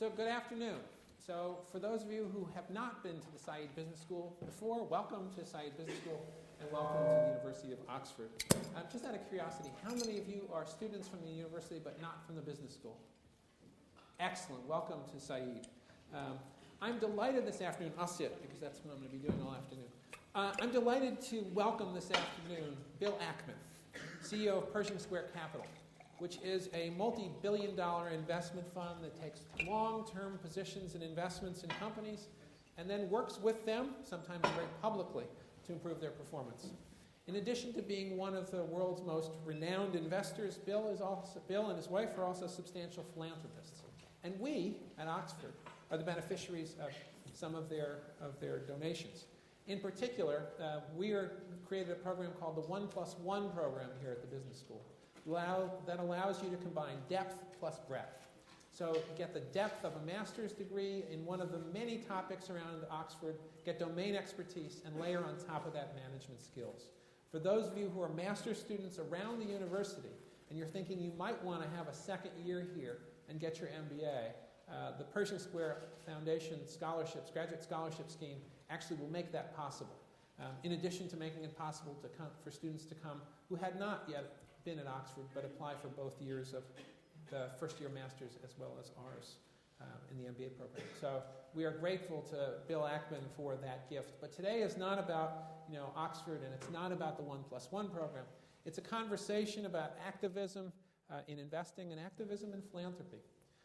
So good afternoon. So for those of you who have not been to the Saïd Business School before, welcome to Saïd Business School and welcome to the University of Oxford. Just out of curiosity, how many of you are students from the university but not from the business school? Excellent. Welcome to Saïd. I'm delighted this afternoon, I'll sit because that's what I'm going to be doing all afternoon. I'm delighted to welcome this afternoon Bill Ackman, CEO of Pershing Square Capital, which is a multi-billion-dollar investment fund that takes long-term positions and investments in companies and then works with them, sometimes very publicly, to improve their performance. In addition to being one of the world's most renowned investors, Bill and his wife are also substantial philanthropists. And we, at Oxford, are the beneficiaries of some of their donations. In particular, we created a program called the 1+1 program here at the business school. That allows you to combine depth plus breadth. So get the depth of a master's degree in one of the many topics around Oxford, get domain expertise, and layer on top of that management skills. For those of you who are master's students around the university, and you're thinking you might want to have a second year here and get your MBA, the Pershing Square Foundation scholarships, graduate scholarship scheme, actually will make that possible. In addition to making it possible for students to come who had not yet been at Oxford, but apply for both years of the first-year master's as well as ours in the MBA program. So we are grateful to Bill Ackman for that gift. But today is not about Oxford, and it's not about the 1+1 program. It's a conversation about activism in investing and activism in philanthropy.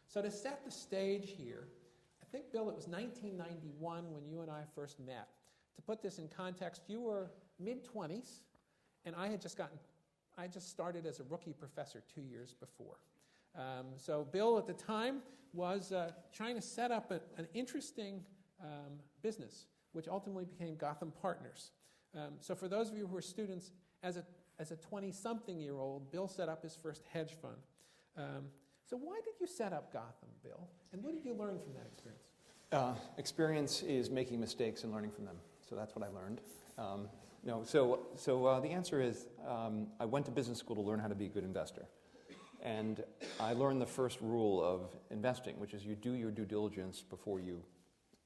So to set the stage here, I think, Bill, it was 1991 when you and I first met. To put this in context, you were mid-20s, and I just started as a rookie professor 2 years before. So Bill at the time was trying to set up an interesting business, which ultimately became Gotham Partners. So for those of you who are students, as a 20-something-year-old, Bill set up his first hedge fund. So why did you set up Gotham, Bill? And what did you learn from that experience? Experience is making mistakes and learning from them. So that's what I learned. So the answer is I went to business school to learn how to be a good investor. And I learned the first rule of investing, which is you do your due diligence before you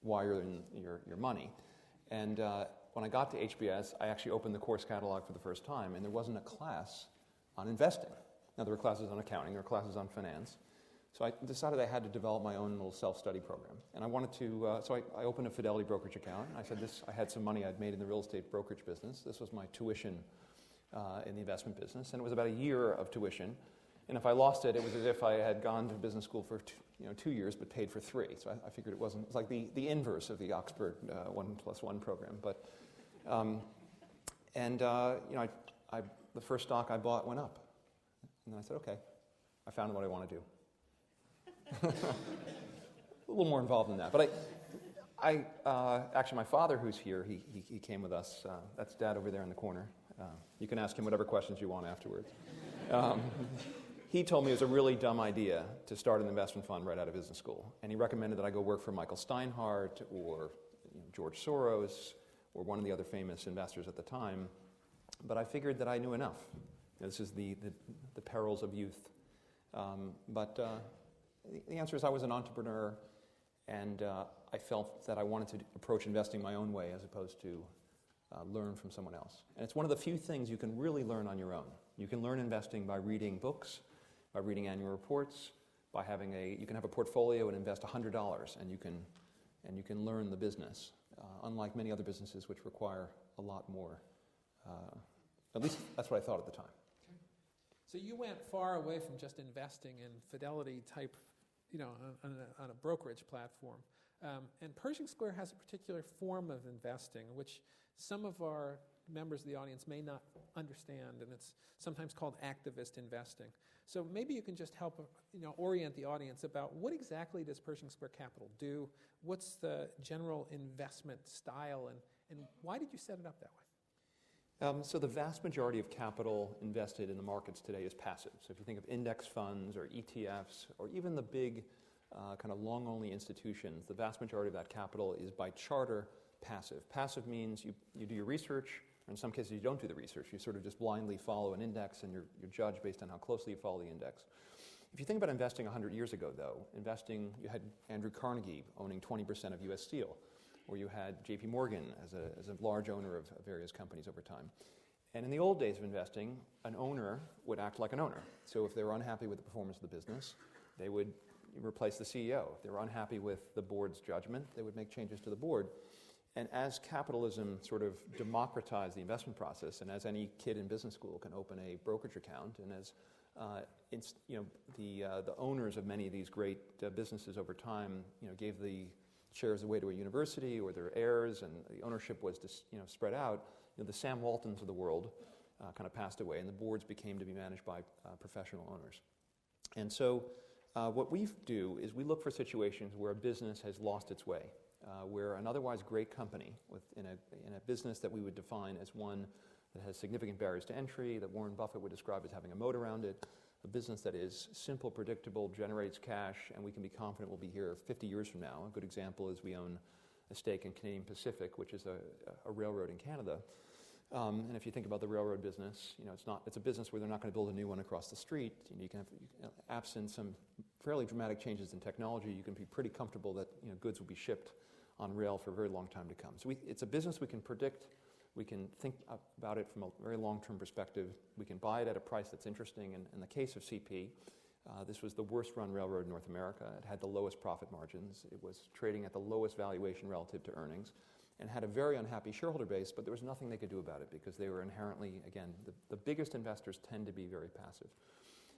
wire in your money. And when I got to HBS, I actually opened the course catalog for the first time, and there wasn't a class on investing. Now, there were classes on accounting, there were classes on finance. So I decided I had to develop my own little self-study program. And I wanted to, so I opened a Fidelity brokerage account. I said I had some money I'd made in the real estate brokerage business. This was my tuition in the investment business. And it was about a year of tuition. And if I lost it, it was as if I had gone to business school for 2 years but paid for 3. So I figured it was like the inverse of the Oxford 1+1 program. But, the first stock I bought went up. And then I said, okay, I found what I want to do. A little more involved than that. But actually, my father, who's here, he came with us. That's Dad over there in the corner. You can ask him whatever questions you want afterwards. He told me it was a really dumb idea to start an investment fund right out of business school. And he recommended that I go work for Michael Steinhardt or George Soros or one of the other famous investors at the time. But I figured that I knew enough. This is the perils of youth. But the answer is I was an entrepreneur, and I felt that I wanted to approach investing my own way as opposed to learn from someone else. And it's one of the few things you can really learn on your own. You can learn investing by reading books, by reading annual reports, by you can have a portfolio and invest $100, and you can learn the business, unlike many other businesses which require a lot more. At least that's what I thought at the time. So you went far away from just investing in Fidelity type, on a brokerage platform. And Pershing Square has a particular form of investing, which some of our members of the audience may not understand, and it's sometimes called activist investing. So maybe you can just help orient the audience about what exactly does Pershing Square Capital do? What's the general investment style, and why did you set it up that way? So the vast majority of capital invested in the markets today is passive. So if you think of index funds or ETFs or even the big kind of long-only institutions, the vast majority of that capital is by charter passive. Passive means you do your research, or in some cases you don't do the research. You sort of just blindly follow an index and you're judged based on how closely you follow the index. If you think about investing 100 years ago, though, you had Andrew Carnegie owning 20% of U.S. Steel, or you had J.P. Morgan as a large owner of various companies over time. And in the old days of investing, an owner would act like an owner. So if they were unhappy with the performance of the business, they would replace the CEO. If they were unhappy with the board's judgment, they would make changes to the board. And as capitalism sort of democratized the investment process, and as any kid in business school can open a brokerage account, and as the owners of many of these great businesses over time, gave the shares away to a university or their heirs, and the ownership was spread out, the Sam Waltons of the world kind of passed away, and the boards became to be managed by professional owners. And so what we do is we look for situations where a business has lost its way, where an otherwise great company in a business that we would define as one that has significant barriers to entry, that Warren Buffett would describe as having a moat around it, a business that is simple, predictable, generates cash, and we can be confident will be here 50 years from now. A good example is we own a stake in Canadian Pacific, which is a railroad in Canada. And if you think about the railroad business, it's a business where they're not going to build a new one across the street. You can have, absent some fairly dramatic changes in technology, you can be pretty comfortable that goods will be shipped on rail for a very long time to come. So it's a business we can predict. We can think about it from a very long-term perspective. We can buy it at a price that's interesting. And in the case of CP, this was the worst-run railroad in North America. It had the lowest profit margins. It was trading at the lowest valuation relative to earnings, and had a very unhappy shareholder base, but there was nothing they could do about it because they were inherently, again, the biggest investors tend to be very passive.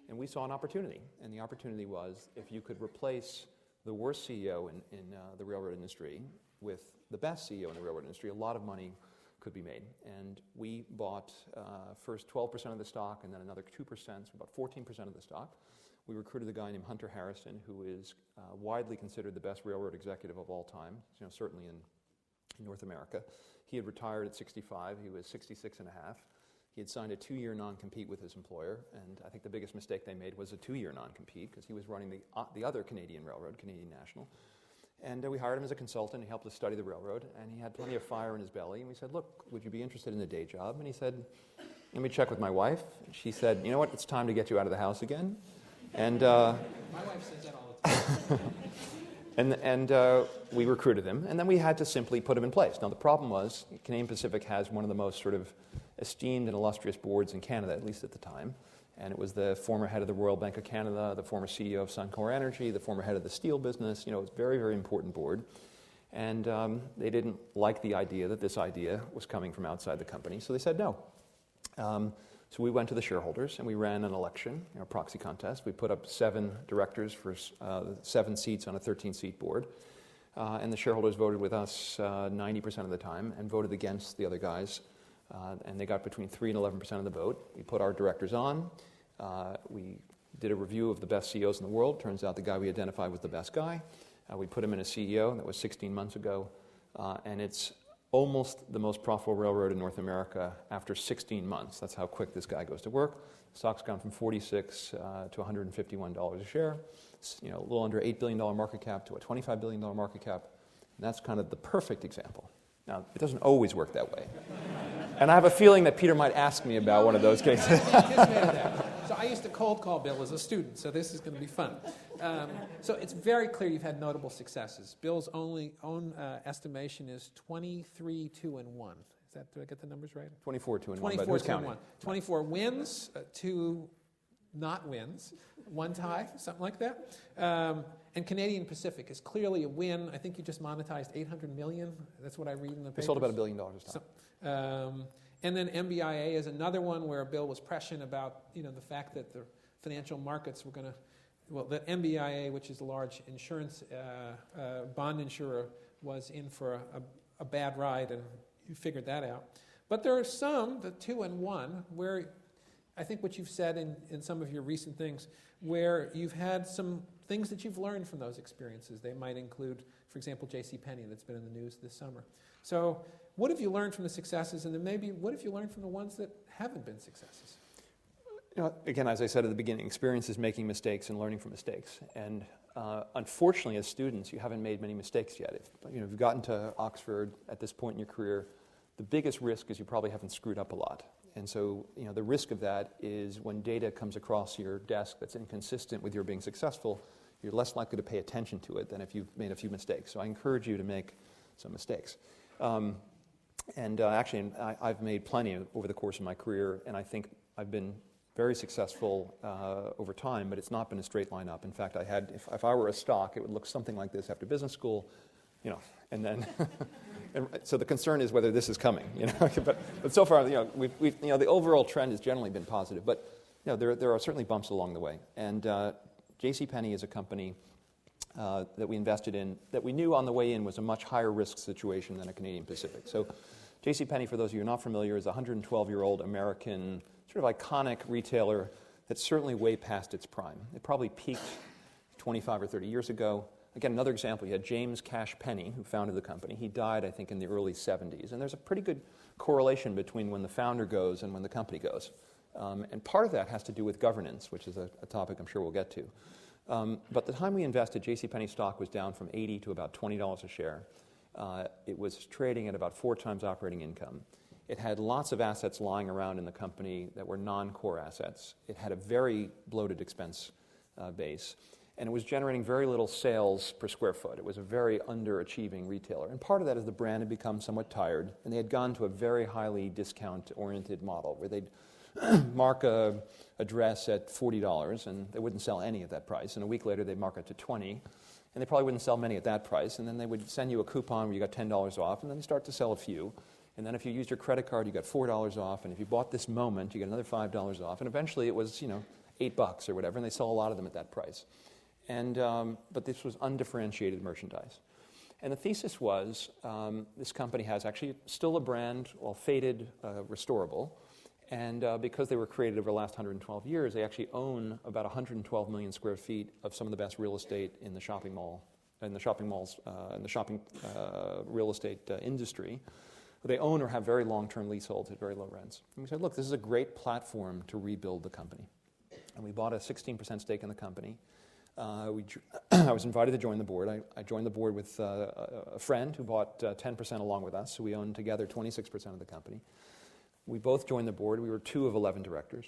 And we saw an opportunity, and the opportunity was if you could replace the worst CEO in the railroad industry with the best CEO in the railroad industry, a lot of money could be made. And we bought first 12% of the stock and then another 2%, so about 14% of the stock. We recruited a guy named Hunter Harrison, who is widely considered the best railroad executive of all time, certainly in North America. He had retired at 65. He was 66 and a half. He had signed a 2-year non-compete with his employer, and I think the biggest mistake they made was a 2-year non-compete because he was running the other Canadian railroad, Canadian National. And we hired him as a consultant. He helped us study the railroad, and he had plenty of fire in his belly. And we said, look, would you be interested in the day job? And he said, let me check with my wife. And she said, you know what, it's time to get you out of the house again. And my wife says that all the time. And we recruited him, and then we had to simply put him in place. Now, the problem was Canadian Pacific has one of the most sort of esteemed and illustrious boards in Canada, at least at the time. And it was the former head of the Royal Bank of Canada, the former CEO of Suncor Energy, the former head of the steel business. It was a very, very important board. And they didn't like the idea that this idea was coming from outside the company, so they said no. So we went to the shareholders and we ran an election, a proxy contest. We put up 7 directors for 7 seats on a 13-seat board. And the shareholders voted with us 90% of the time and voted against the other guys. And they got between 3 and 11% of the vote. We put our directors on. We did a review of the best CEOs in the world. Turns out the guy we identified was the best guy. We put him in as CEO. That was 16 months ago. And it's almost the most profitable railroad in North America after 16 months. That's how quick this guy goes to work. Stock's gone from $46 to $151 a share. It's, a little under $8 billion market cap to a $25 billion market cap. And that's kind of the perfect example. Now, it doesn't always work that way. And I have a feeling that Peter might ask me about one of those cases. So I used to cold call Bill as a student, so this is going to be fun. So it's very clear you've had notable successes. Bill's own estimation is 23, 2, and 1. Is that, do I get the numbers right? 24, 2, and 1. 24, 2, and 1. 24 wins, 2 not wins, 1 tie, something like that. And Canadian Pacific is clearly a win. I think you just monetized $800 million. That's what I read in the papers. They sold about $1 billion of stock. And then MBIA is another one where Bill was prescient about the fact that the financial markets were going to, that MBIA, which is a large insurance bond insurer, was in for a bad ride, and you figured that out. But there are some, the 2 and 1, where I think what you've said in some of your recent things, where you've had some things that you've learned from those experiences. They might include, for example, JCPenney, that's been in the news this summer. So what have you learned from the successes, and then maybe what have you learned from the ones that haven't been successes? Again, as I said at the beginning, experience is making mistakes and learning from mistakes. And unfortunately, as students, you haven't made many mistakes yet. If you've gotten to Oxford at this point in your career, The biggest risk is you probably haven't screwed up a lot. And so, the risk of that is when data comes across your desk that's inconsistent with your being successful, you're less likely to pay attention to it than if you've made a few mistakes. So I encourage you to make some mistakes. Actually, I've made plenty over the course of my career, and I think I've been very successful over time, but it's not been a straight line up. In fact, if I were a stock, it would look something like this after business school, and then... And so the concern is whether this is coming, But so far, the overall trend has generally been positive. But there are certainly bumps along the way. And JCPenney is a company that we invested in that we knew on the way in was a much higher risk situation than a Canadian Pacific. So JCPenney, for those of you who are not familiar, is a 112-year-old American sort of iconic retailer that's certainly way past its prime. It probably peaked 25 or 30 years ago. Again, another example, you had James Cash Penney, who founded the company. He died, I think, in the early 70s. And there's a pretty good correlation between when the founder goes and when the company goes. And part of that has to do with governance, which is a topic I'm sure we'll get to. But the time we invested, JCPenney stock was down from $80 to about $20 a share. It was trading at about 4 times operating income. It had lots of assets lying around in the company that were non-core assets. It had a very bloated expense base. And it was generating very little sales per square foot. It was a very underachieving retailer. And part of that is the brand had become somewhat tired, and they had gone to a very highly discount-oriented model where they'd mark a dress at $40, and they wouldn't sell any at that price. And a week later, they'd mark it to $20, and they probably wouldn't sell many at that price. And then they would send you a coupon where you got $10 off, and then you start to sell a few. And then if you used your credit card, you got $4 off, and if you bought this moment, you get another $5 off. And eventually, it was, $8 or whatever, and they sell a lot of them at that price. But this was undifferentiated merchandise. And the thesis was this company has actually still a brand, faded, restorable. And because they were created over the last 112 years, they actually own about 112 million square feet of some of the best real estate in the shopping mall, in the shopping real estate industry. They own or have very long-term leaseholds at very low rents. And we said, look, this is a great platform to rebuild the company. And we bought a 16% stake in the company. I was invited to join the board. I joined the board with a friend who bought 10% along with us, so we owned together 26% of the company. We both joined the board. We were 2 of 11 directors.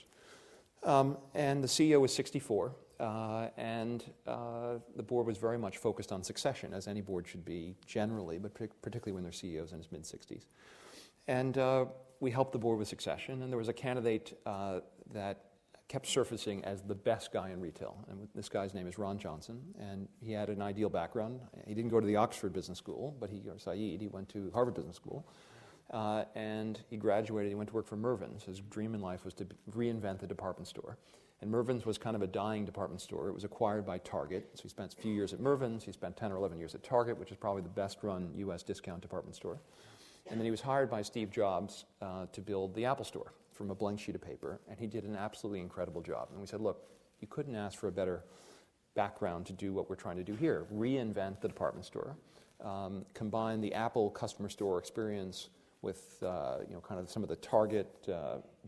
And the CEO was 64, and the board was very much focused on succession, as any board should be generally, but particularly when their CEO's in his mid-60s. And we helped the board with succession, and there was a candidate that kept surfacing as the best guy in retail. And this guy's name is Ron Johnson, and he had an ideal background. He didn't go to the Oxford Business School, but Saïd, he went to Harvard Business School. And he graduated, he went to work for Mervyn's. His dream in life was to reinvent the department store. And Mervyn's was kind of a dying department store. It was acquired by Target. So he spent a few years at Mervyn's. He spent 10 or 11 years at Target, which is probably the best-run U.S. discount department store. And then he was hired by Steve Jobs to build the Apple Store from a blank sheet of paper, and he did an absolutely incredible job. And we said, look, you couldn't ask for a better background to do what we're trying to do here, reinvent the department store, combine the Apple customer store experience with kind of some of the Target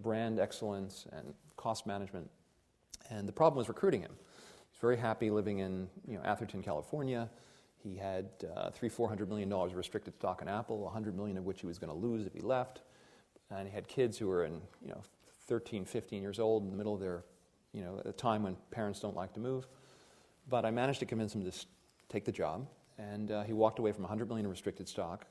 brand excellence and cost management. And the problem was recruiting him. He's very happy living in Atherton, California. He had $400 million of restricted stock in Apple, $100 million of which he was going to lose if he left. And he had kids who were 13, 15 years old in the middle of their, at a time when parents don't like to move. But I managed to convince him to take the job, and he walked away from $100 million in restricted stock.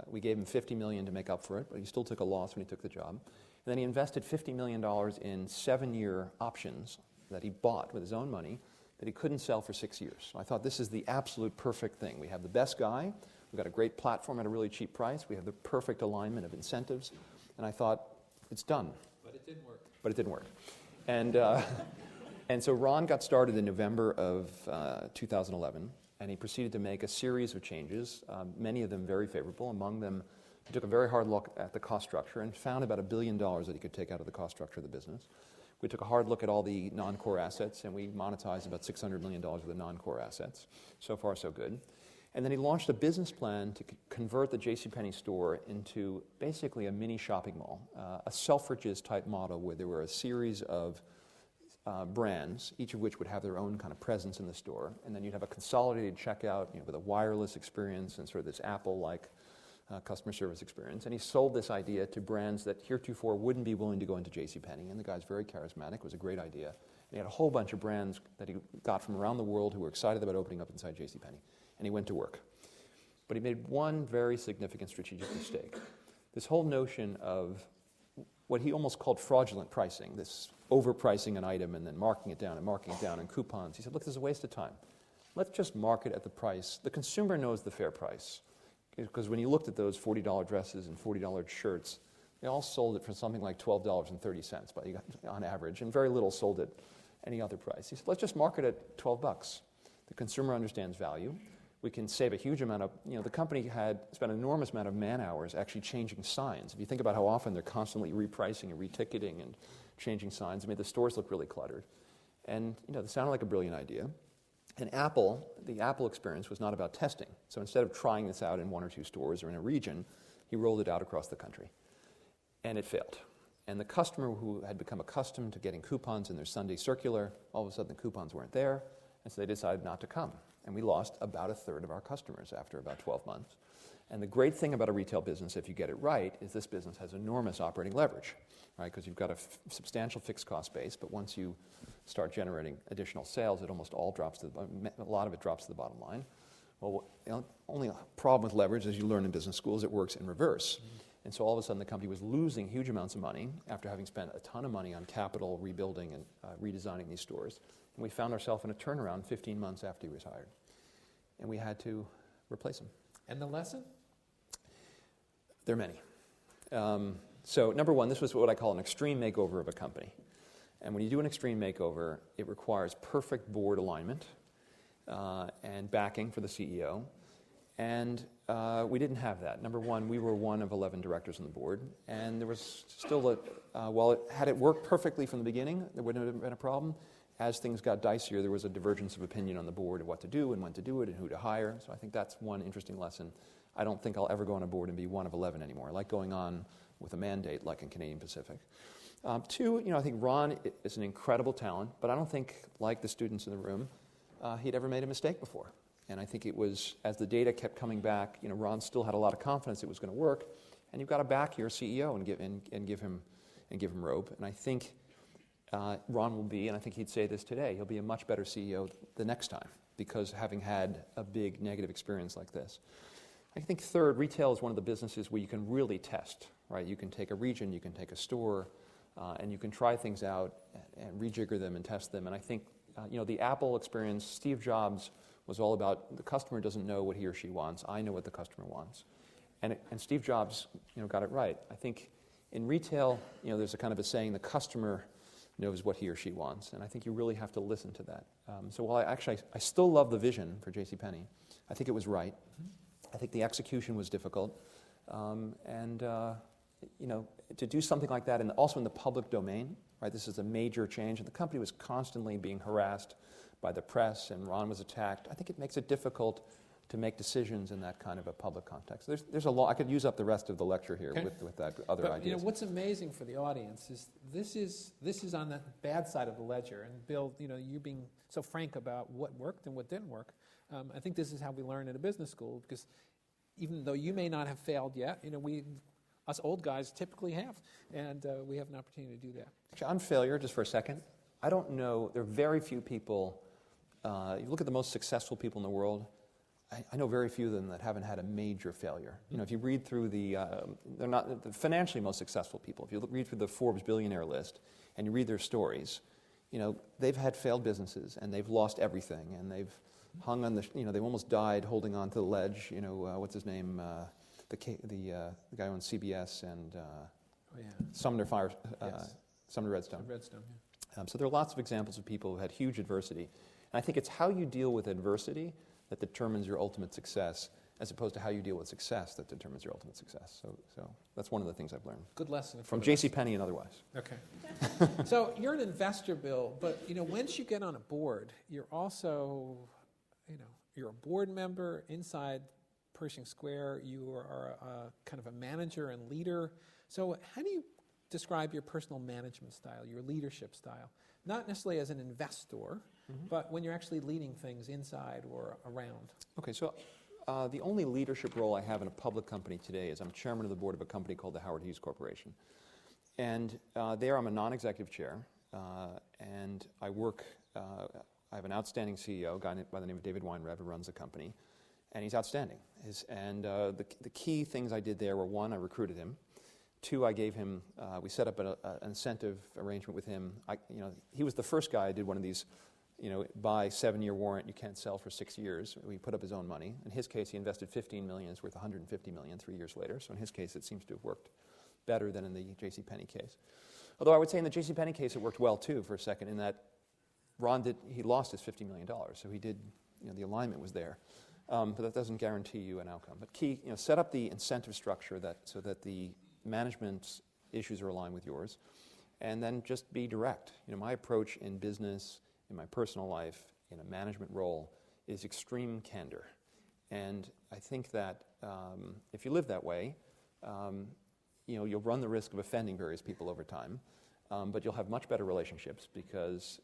We gave him $50 million to make up for it, but he still took a loss when he took the job. And then he invested $50 million in 7-year options that he bought with his own money that he couldn't sell for 6 years. So I thought this is the absolute perfect thing. We have the best guy. We've got a great platform at a really cheap price. We have the perfect alignment of incentives. And I thought, it's done. But it didn't work. But it didn't work. And so Ron got started in November of 2011, and he proceeded to make a series of changes, many of them very favorable. Among them, he took a very hard look at the cost structure and found about $1 billion that he could take out of the cost structure of the business. We took a hard look at all the non-core assets, and we monetized about $600 million of the non-core assets. So far, so good. And then he launched a business plan to convert the JCPenney store into basically a mini shopping mall, a Selfridges type model where there were a series of brands, each of which would have their own kind of presence in the store. And then you'd have a consolidated checkout with a wireless experience and sort of this Apple-like customer service experience. And he sold this idea to brands that heretofore wouldn't be willing to go into JCPenney. And the guy's very charismatic. It was a great idea. And he had a whole bunch of brands that he got from around the world who were excited about opening up inside JCPenney. And he went to work. But he made one very significant strategic mistake. This whole notion of what he almost called fraudulent pricing, this overpricing an item and then marking it down and coupons. He said, look, this is a waste of time. Let's just market at the price. The consumer knows the fair price. Because when you looked at those $40 dresses and $40 shirts, they all sold it for something like $12.30 on average, and very little sold at any other price. He said, let's just market at $12. The consumer understands value. We can save a huge amount of, the company had spent an enormous amount of man hours actually changing signs. If you think about how often they're constantly repricing and reticketing and changing signs, it made the stores look really cluttered. And, this sounded like a brilliant idea. And the Apple experience was not about testing. So instead of trying this out in one or two stores or in a region, he rolled it out across the country. And it failed. And the customer who had become accustomed to getting coupons in their Sunday circular, all of a sudden the coupons weren't there, and so they decided not to come. And we lost about a third of our customers after about 12 months. And the great thing about a retail business, if you get it right, is this business has enormous operating leverage, right? Because you've got a substantial fixed cost base, but once you start generating additional sales, it almost all drops a lot of it drops to the bottom line. Well, only problem with leverage, as you learn in business schools, it works in reverse. Mm-hmm. And so all of a sudden the company was losing huge amounts of money after having spent a ton of money on capital, rebuilding and redesigning these stores. And we found ourselves in a turnaround 15 months after he was hired. And we had to replace him. And the lesson? There are many. So number one, this was what I call an extreme makeover of a company. And when you do an extreme makeover, it requires perfect board alignment and backing for the CEO. And we didn't have that. Number one, we were one of 11 directors on the board. And there was still had it worked perfectly from the beginning, there wouldn't have been a problem. As things got dicier, there was a divergence of opinion on the board of what to do and when to do it and who to hire. So I think that's one interesting lesson. I don't think I'll ever go on a board and be one of 11 anymore. I like going on with a mandate like in Canadian Pacific. Two, I think Ron is an incredible talent, but I don't think, like the students in the room, he'd ever made a mistake before. And I think it was, as the data kept coming back, Ron still had a lot of confidence it was going to work. And you've got to back your CEO and give him rope. And I think Ron will be, and I think he'd say this today, he'll be a much better CEO the next time because having had a big negative experience like this. I think third, retail is one of the businesses where you can really test, right? You can take a region, you can take a store, and you can try things out and rejigger them and test them. And I think, the Apple experience, Steve Jobs was all about the customer doesn't know what he or she wants. I know what the customer wants. And Steve Jobs, got it right. I think in retail, there's a kind of a saying, the customer knows what he or she wants. And I think you really have to listen to that. So while I still love the vision for JCPenney, I think it was right. I think the execution was difficult. To do something like that, and also in the public domain, right? This is a major change, and the company was constantly being harassed by the press, and Ron was attacked. I think it makes it difficult to make decisions in that kind of a public context. There's a lot. I could use up the rest of the lecture here with that other ideas. What's amazing for the audience is this is on the bad side of the ledger, and Bill, you being so frank about what worked and what didn't work. I think this is how we learn at a business school, because even though you may not have failed yet, us old guys typically have, and we have an opportunity to do that. Actually, on failure, just for a second, I don't know, there are very few people, you look at the most successful people in the world, I know very few of them that haven't had a major failure. If you read through they're not the financially most successful people. If you read through the Forbes billionaire list and you read their stories, they've had failed businesses and they've lost everything and they've hung on they've almost died holding on to the ledge. What's his name? The guy on CBS and Sumner Redstone. Redstone, yeah. So there are lots of examples of people who had huge adversity. And I think it's how you deal with adversity that determines your ultimate success, as opposed to how you deal with success that determines your ultimate success. So that's one of the things I've learned. Good lesson. From JCPenney and otherwise. Okay. So you're an investor, Bill, but once you get on a board, you're also, you're a board member inside Pershing Square. You are a kind of a manager and leader. So how do you describe your personal management style, your leadership style? Not necessarily as an investor, but when you're actually leading things inside or around. Okay, so The only leadership role I have in a public company today is I'm chairman of the board of a company called the Howard Hughes Corporation. And there I'm a non-executive chair, and I work, I have an outstanding CEO, a guy by the name of David Weinrev, who runs the company, and he's outstanding. The key things I did there were, one, I recruited him. Two, I gave him, we set up an incentive arrangement with him. He was the first guy I did one of these, buy 7-year warrant, you can't sell for 6 years. We put up his own money. In his case, he invested $15 million, it's worth $150 million 3 years later. So in his case, it seems to have worked better than in the JCPenney case. Although I would say in the JCPenney case, it worked well too for a second, in that he lost his $50 million. So he did, the alignment was there. But that doesn't guarantee you an outcome. But key, set up the incentive structure so that the management's issues are aligned with yours, and then just be direct. My approach in business, in my personal life, in a management role, is extreme candor. And I think that if you live that way, you'll run the risk of offending various people over time, but you'll have much better relationships because,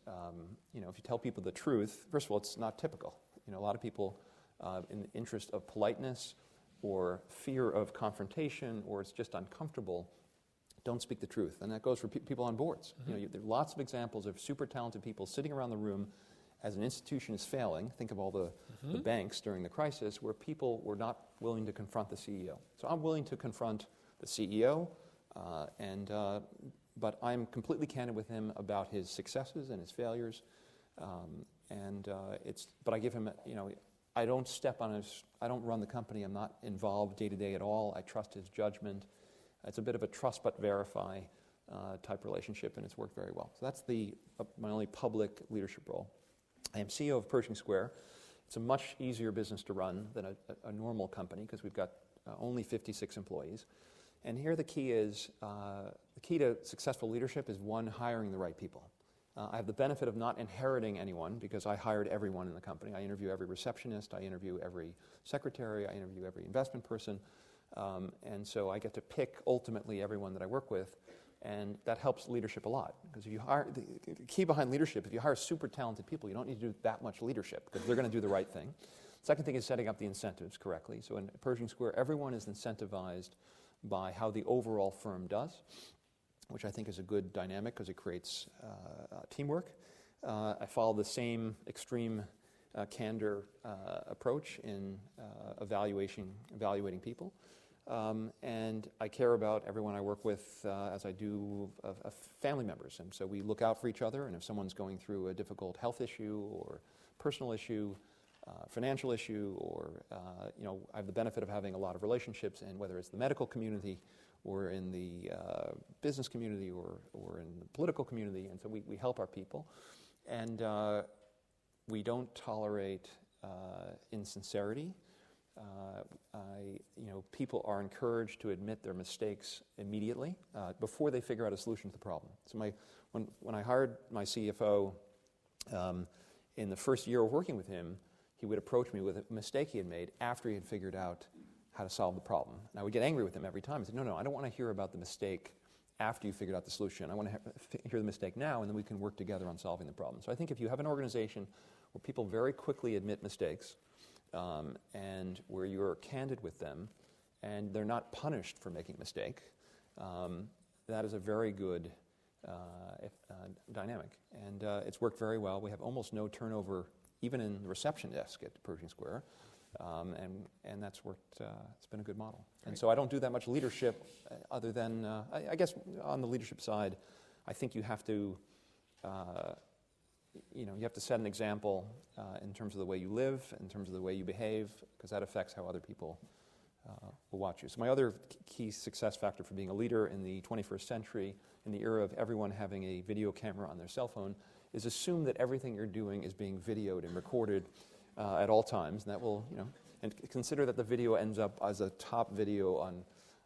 if you tell people the truth, first of all, it's not typical. A lot of people, in the interest of politeness or fear of confrontation, or it's just uncomfortable, don't speak the truth. And that goes for people on boards. Mm-hmm. There are lots of examples of super talented people sitting around the room as an institution is failing. Think of all the banks during the crisis where people were not willing to confront the CEO. So I'm willing to confront the CEO, but I'm completely candid with him about his successes and his failures. But I give him, I don't step on his, I don't run the company. I'm not involved day to day at all. I trust his judgment. It's a bit of a trust but verify type relationship, and it's worked very well. So that's my only public leadership role. I am CEO of Pershing Square. It's a much easier business to run than a normal company because we've got only 56 employees. And here the key to successful leadership is, one, hiring the right people. I have the benefit of not inheriting anyone because I hired everyone in the company. I interview every receptionist, I interview every secretary, I interview every investment person. And so I get to pick ultimately everyone that I work with, and that helps leadership a lot. Because if you hire, the key behind leadership, if you hire super talented people, you don't need to do that much leadership because they're going to do the right thing. Second thing is setting up the incentives correctly. So in Pershing Square, everyone is incentivized by how the overall firm does, which I think is a good dynamic because it creates teamwork. I follow the same extreme candor approach in evaluating people. And I care about everyone I work with as I do of family members. And so we look out for each other, and if someone's going through a difficult health issue or personal issue, financial issue, or I have the benefit of having a lot of relationships, and whether it's the medical community or in the business community or in the political community, and so we help our people. And we don't tolerate insincerity. People are encouraged to admit their mistakes immediately before they figure out a solution to the problem. So when I hired my CFO, in the first year of working with him, he would approach me with a mistake he had made after he had figured out how to solve the problem. And I would get angry with him every time. He said, no, I don't want to hear about the mistake after you figured out the solution. I want to hear the mistake now, and then we can work together on solving the problem. So I think if you have an organization where people very quickly admit mistakes, and where you're candid with them, and they're not punished for making a mistake, that is a very good dynamic. And it's worked very well. We have almost no turnover, even in the reception desk at Pershing Square, and that's worked. It's been a good model. And so I don't do that much leadership, other than I guess on the leadership side, I think you have to. You have to set an example in terms of the way you live, in terms of the way you behave, because that affects how other people will watch you. So my other key success factor for being a leader in the 21st century, in the era of everyone having a video camera on their cell phone, is assume that everything you're doing is being videoed and recorded at all times, and that will, and consider that the video ends up as a top video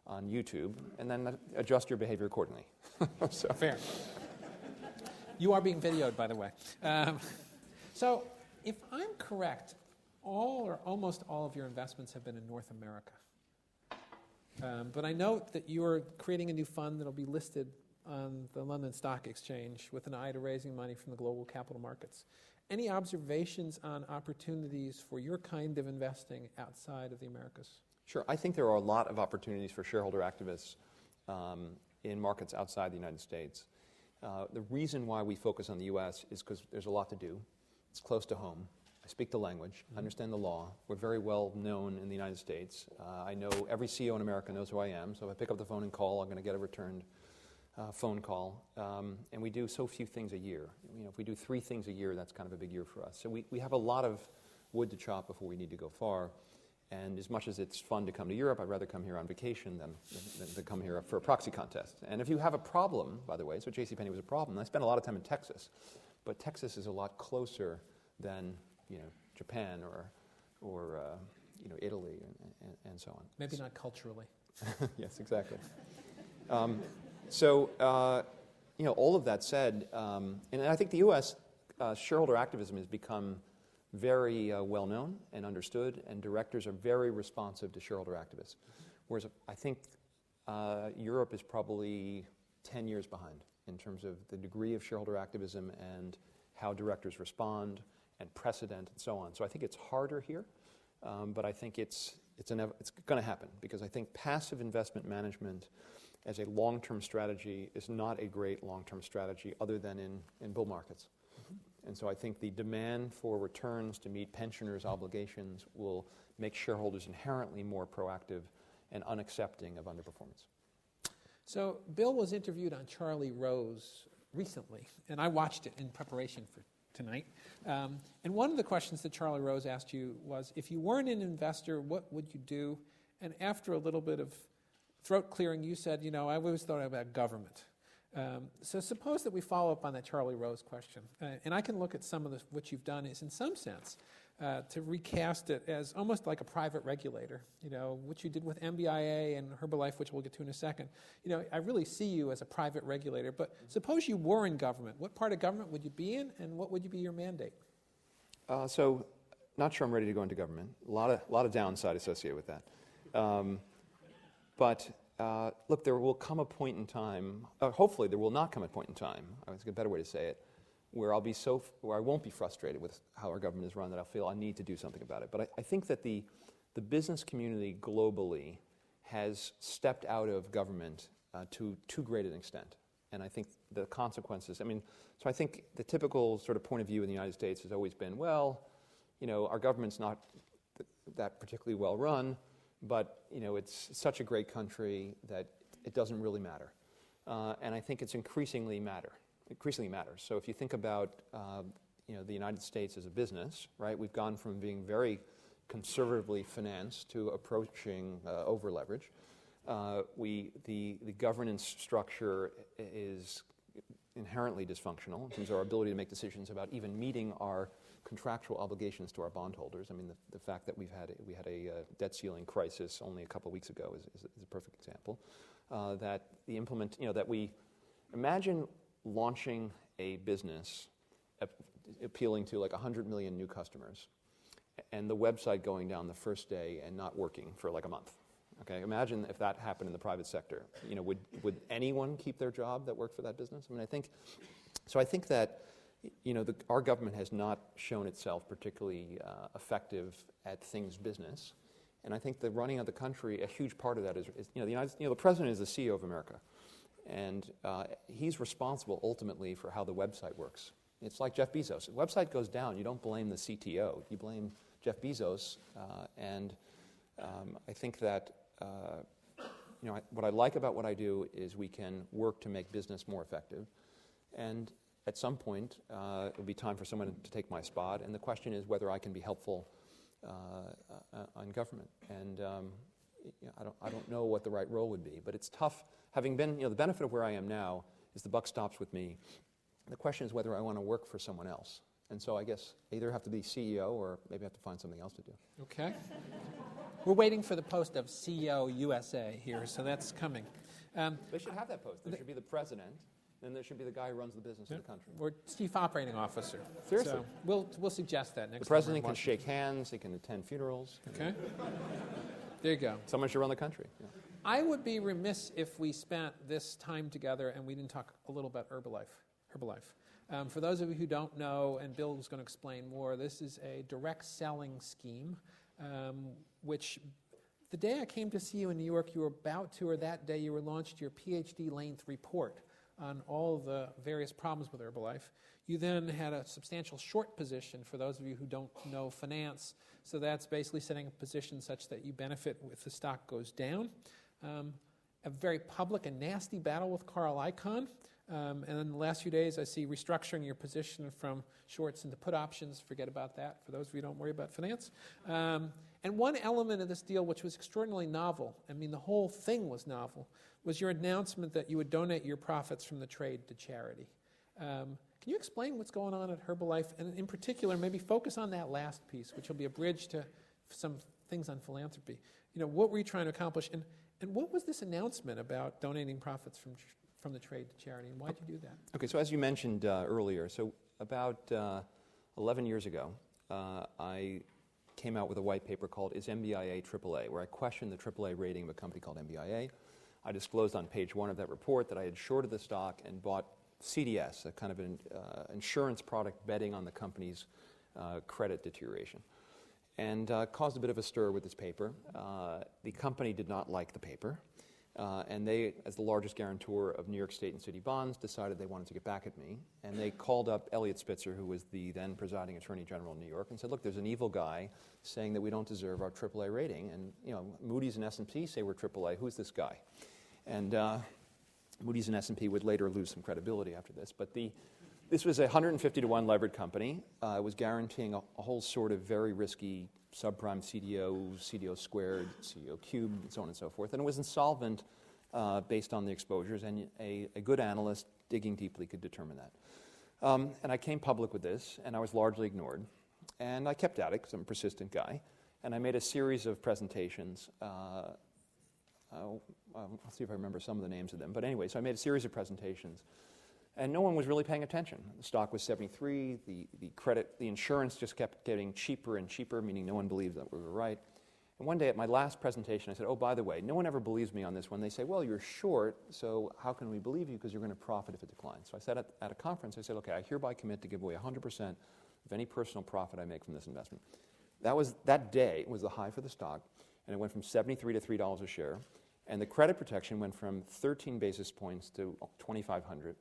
on YouTube, and then adjust your behavior accordingly. So. Fair. You are being videoed, by the way. So, if I'm correct, all or almost all of your investments have been in North America. But I note that you are creating a new fund that will be listed on the London Stock Exchange with an eye to raising money from the global capital markets. Any observations on opportunities for your kind of investing outside of the Americas? Sure. I think there are a lot of opportunities for shareholder activists in markets outside the United States. The reason why we focus on the U.S. is because there's a lot to do. It's close to home. I speak the language, understand the law. We're very well known in the United States. I know every CEO in America knows who I am, so if I pick up the phone and call, I'm going to get a returned phone call. And we do so few things a year. If we do 3 things a year, that's kind of a big year for us. So we have a lot of wood to chop before we need to go far. And as much as it's fun to come to Europe, I'd rather come here on vacation than to come here for a proxy contest. And if you have a problem, by the way, so JCPenney was a problem. I spent a lot of time in Texas, but Texas is a lot closer than Japan or Italy and so on. Maybe not culturally. Yes, exactly. So all of that said, and I think the U.S. Shareholder activism has become very well known and understood, and directors are very responsive to shareholder activists. Whereas I think Europe is probably 10 years behind in terms of the degree of shareholder activism and how directors respond and precedent and so on. So I think it's harder here, but I think it's going to happen, because I think passive investment management as a long-term strategy is not a great long-term strategy other than in bull markets. And so I think the demand for returns to meet pensioners' obligations will make shareholders inherently more proactive and unaccepting of underperformance. So Bill was interviewed on Charlie Rose recently, and I watched it in preparation for tonight. And one of the questions that Charlie Rose asked you was, if you weren't an investor, what would you do? And after a little bit of throat clearing, you said, I always thought about government. So suppose that we follow up on that Charlie Rose question. And I can look at some of what you've done is, in some sense, to recast it as almost like a private regulator, what you did with MBIA and Herbalife, which we'll get to in a second. I really see you as a private regulator. But suppose you were in government. What part of government would you be in, and what would be your mandate? So not sure I'm ready to go into government. A lot of downside associated with that. But look, there will come a point in time, hopefully there will not come a point in time, I think a better way to say it, where I won't be frustrated with how our government is run, that I'll feel I need to do something about it. But I think that the business community globally has stepped out of government to too great an extent. And I think the consequences, so I think the typical sort of point of view in the United States has always been, our government's not that particularly well run, but it's such a great country that it doesn't really matter. And I think it's increasingly matters. So if you think about the United States as a business, right, we've gone from being very conservatively financed to approaching over leverage. The governance structure is inherently dysfunctional in terms of our ability to make decisions about even meeting our contractual obligations to our bondholders. The fact that we had a debt ceiling crisis only a couple of weeks ago is a perfect example. That we imagine launching a business appealing to like 100 million new customers, and the website going down the first day and not working for like a month. Okay, imagine if that happened in the private sector. Would anyone keep their job that worked for that business? I think that our government has not shown itself particularly effective at things business, and I think the running of the country, a huge part of that is the president is the CEO of America, and he's responsible ultimately for how the website works. It's like Jeff Bezos. The website goes down, you don't blame the CTO, you blame Jeff Bezos, and I think that what I like about what I do is we can work to make business more effective, and at some point, it'll be time for someone to take my spot, and the question is whether I can be helpful on government. And I don't know what the right role would be, but it's tough. Having been, the benefit of where I am now is the buck stops with me. The question is whether I want to work for someone else. And so I guess I either have to be CEO or maybe I have to find something else to do. Okay. We're waiting for the post of CEO USA here, so that's coming. They should have that post. There should be the president. And there should be the guy who runs the business of the country. Or chief operating officer. Seriously. So we'll suggest that next time. The president can shake hands. He can attend funerals. Okay. There you go. Someone should run the country. Yeah. I would be remiss if we spent this time together and we didn't talk a little about Herbalife. For those of you who don't know, and Bill is going to explain more, this is a direct selling scheme, which the day I came to see you in New York, you were about to, or that day you were launched your PhD length report on all the various problems with Herbalife. You then had a substantial short position for those of you who don't know finance. So that's basically setting a position such that you benefit if the stock goes down. A very public and nasty battle with Carl Icahn. And in the last few days, I see restructuring your position from shorts into put options. Forget about that for those of you who don't worry about finance. And one element of this deal which was extraordinarily novel, I mean the whole thing was novel, was your announcement that you would donate your profits from the trade to charity. Can you explain what's going on at Herbalife, and in particular maybe focus on that last piece, which will be a bridge to some things on philanthropy. What were you trying to accomplish, and what was this announcement about donating profits from the trade to charity, and why did you do that? Okay, so as you mentioned earlier, so about 11 years ago, I came out with a white paper called Is MBIA AAA, where I questioned the AAA rating of a company called MBIA. I disclosed on page 1 of that report that I had shorted the stock and bought CDS, a kind of an insurance product betting on the company's credit deterioration, and caused a bit of a stir with this paper. The company did not like the paper, and they, as the largest guarantor of New York State and city bonds, decided they wanted to get back at me, and they called up Elliot Spitzer, who was the then presiding attorney general in New York, and said, look, there's an evil guy saying that we don't deserve our AAA rating, and Moody's and S&P say we're AAA. Who's this guy? And Moody's and S&P would later lose some credibility after this, but this was a 150 to 1 levered company. It was guaranteeing a whole sort of very risky subprime CDO, CDO squared, CDO cubed, and so on and so forth, and it was insolvent based on the exposures, and a good analyst digging deeply could determine that. And I came public with this, and I was largely ignored, and I kept at it because I'm a persistent guy, and I made a series of presentations. I'll see if I remember some of the names of them. But anyway, so I made a series of presentations, and no one was really paying attention. The stock was 73. The insurance just kept getting cheaper and cheaper, meaning no one believed that we were right. And one day at my last presentation, I said, oh, by the way, no one ever believes me on this one. They say, well, you're short, so how can we believe you? Because you're going to profit if it declines. So I said at a conference, I said, okay, I hereby commit to give away 100% of any personal profit I make from this investment. That day was the high for the stock, and it went from $73 to $3 a share. And the credit protection went from 13 basis points to 2,500.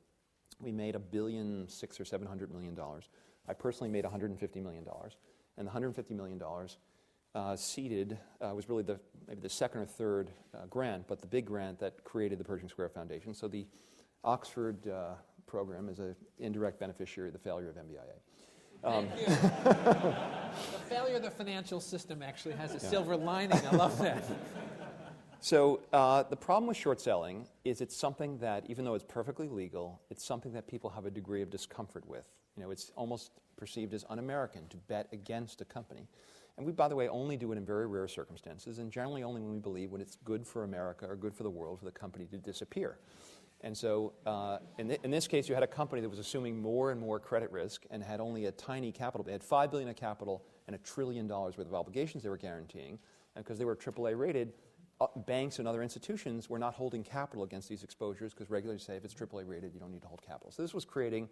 We made $1.6 billion or $700 million. I personally made $150 million. And the $150 million seeded was really maybe the second or third grant, but the big grant that created the Pershing Square Foundation. So the Oxford program is an indirect beneficiary of the failure of MBIA. Thank you. The failure of the financial system actually has a silver lining. I love that. So the problem with short selling is it's something that, even though it's perfectly legal, it's something that people have a degree of discomfort with. It's almost perceived as un-American to bet against a company. And we, by the way, only do it in very rare circumstances, and generally only when we believe when it's good for America or good for the world for the company to disappear. And so in this case, you had a company that was assuming more and more credit risk and had only a tiny capital. They had $5 billion of capital and $1 trillion worth of obligations they were guaranteeing, and because they were AAA rated, banks and other institutions were not holding capital against these exposures because regulators say if it's AAA rated, you don't need to hold capital. So this was creating,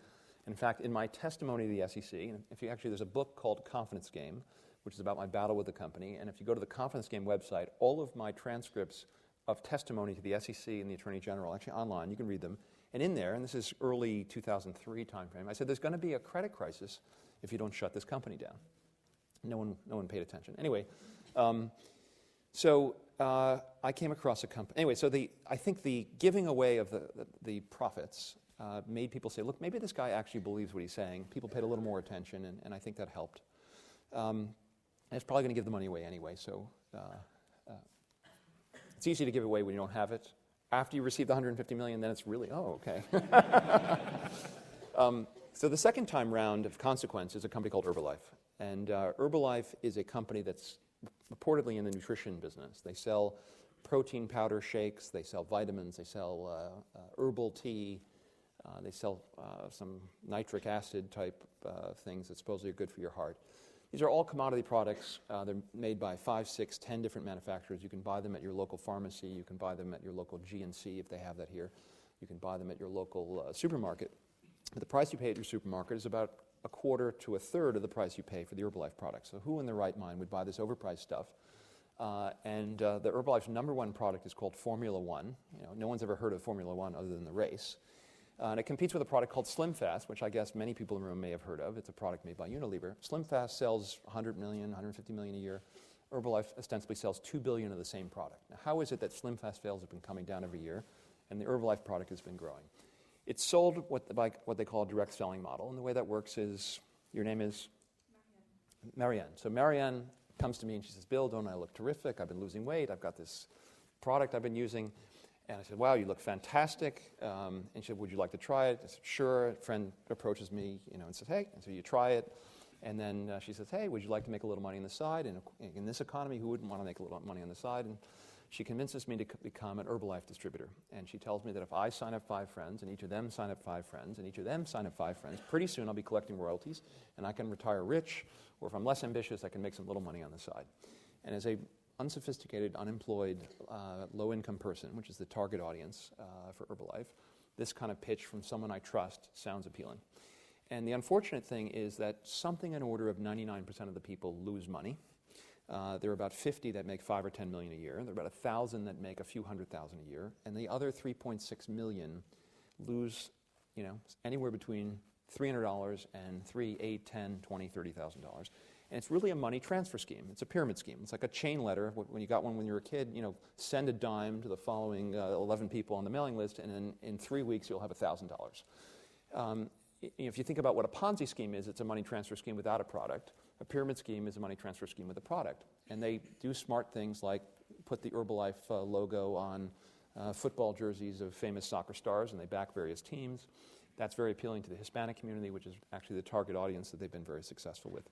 in fact, in my testimony to the SEC, and there's a book called Confidence Game, which is about my battle with the company, and if you go to the Confidence Game website, all of my transcripts of testimony to the SEC and the Attorney General, actually online, you can read them, and in there, and this is early 2003 timeframe, I said there's going to be a credit crisis if you don't shut this company down. No one paid attention. Anyway, I came across a company. Anyway, so I think the giving away of the profits made people say, look, maybe this guy actually believes what he's saying. People paid a little more attention, and I think that helped. And it's probably going to give the money away anyway, so it's easy to give away when you don't have it. After you receive the $150 million, then it's really, oh, okay. So the second time round of consequence is a company called Herbalife. And Herbalife is a company that's reportedly in the nutrition business. They sell protein powder shakes, they sell vitamins, they sell herbal tea, they sell some nitric acid type things that supposedly are good for your heart. These are all commodity products. They're made by 5, 6, 10 different manufacturers. You can buy them at your local pharmacy. You can buy them at your local GNC if they have that here. You can buy them at your local supermarket. But the price you pay at your supermarket is about a quarter to a third of the price you pay for the Herbalife product. So who in their right mind would buy this overpriced stuff? The Herbalife's number one product is called Formula One. No one's ever heard of Formula One other than the race. And it competes with a product called Slim Fast, which I guess many people in the room may have heard of. It's a product made by Unilever. Slim Fast sells 100 million, 150 million a year. Herbalife ostensibly sells 2 billion of the same product. Now, how is it that Slim Fast sales have been coming down every year, and the Herbalife product has been growing? It's sold by what they call a direct selling model, and the way that works is, your name is? Marianne. So Marianne comes to me and she says, Bill, don't I look terrific? I've been losing weight. I've got this product I've been using. And I said, wow, you look fantastic. And she said, would you like to try it? I said, sure. A friend approaches me, and says, hey. And so you try it. And then she says, hey, would you like to make a little money on the side? And in this economy, who wouldn't want to make a little money on the side? And she convinces me to become an Herbalife distributor. And she tells me that if I sign up 5 friends, and each of them sign up 5 friends, and each of them sign up 5 friends, pretty soon I'll be collecting royalties, and I can retire rich, or if I'm less ambitious, I can make some little money on the side. And as a unsophisticated, unemployed, low-income person, which is the target audience for Herbalife, this kind of pitch from someone I trust sounds appealing. And the unfortunate thing is that something in order of 99% of the people lose money. There are about 50 that make 5 or 10 million a year. There are about 1,000 that make a few $100,000 a year. And the other 3.6 million lose, anywhere between $300 and $3, $8, $10, $20, $30,000. And it's really a money transfer scheme. It's a pyramid scheme. It's like a chain letter. When you got one when you were a kid, send a dime to the following 11 people on the mailing list, and in 3 weeks you'll have $1,000. If you think about what a Ponzi scheme is, it's a money transfer scheme without a product. A pyramid scheme is a money transfer scheme with a product. And they do smart things like put the Herbalife logo on football jerseys of famous soccer stars, and they back various teams. That's very appealing to the Hispanic community, which is actually the target audience that they've been very successful with.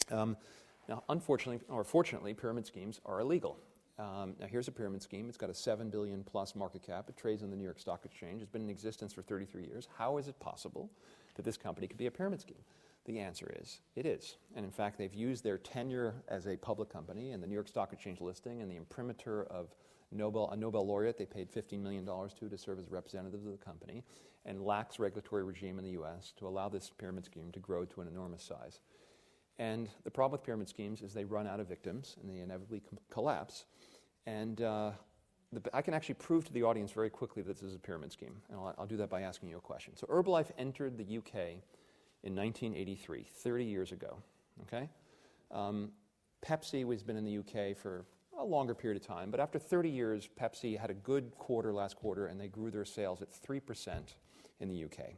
Now, unfortunately, or fortunately, pyramid schemes are illegal. Now, here's a pyramid scheme. It's got a $7 billion plus market cap. It trades on the New York Stock Exchange. It's been in existence for 33 years. How is it possible that this company could be a pyramid scheme? The answer is, it is. And in fact, they've used their tenure as a public company and the New York Stock Exchange listing and the imprimatur of a Nobel laureate they paid $15 million to serve as representatives of the company, and lax regulatory regime in the U.S. to allow this pyramid scheme to grow to an enormous size. And the problem with pyramid schemes is they run out of victims and they inevitably collapse. And I can actually prove to the audience very quickly that this is a pyramid scheme. And I'll do that by asking you a question. So Herbalife entered the UK in 1983, 30 years ago. Okay? Pepsi has been in the UK for a longer period of time. But after 30 years, Pepsi had a good quarter last quarter, and they grew their sales at 3% in the UK.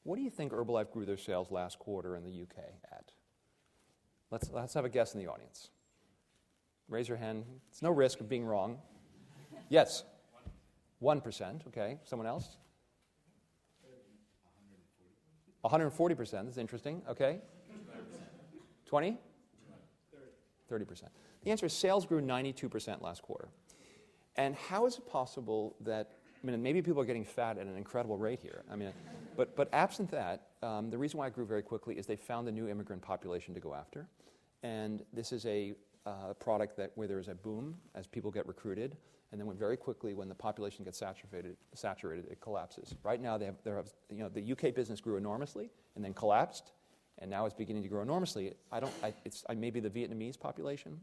What do you think Herbalife grew their sales last quarter in the UK at? Let's have a guess in the audience. Raise your hand. It's no risk of being wrong. Yes? 1%. Okay. Someone else? 140%. That's interesting. Okay. 20? 30%. The answer is sales grew 92% last quarter. And how is it possible that, maybe people are getting fat at an incredible rate here. But absent that, the reason why it grew very quickly is they found a new immigrant population to go after. And this is a product where there is a boom as people get recruited, and then very quickly, when the population gets saturated, it collapses. Right now, the UK business grew enormously and then collapsed, and now it's beginning to grow enormously. It's maybe the Vietnamese population.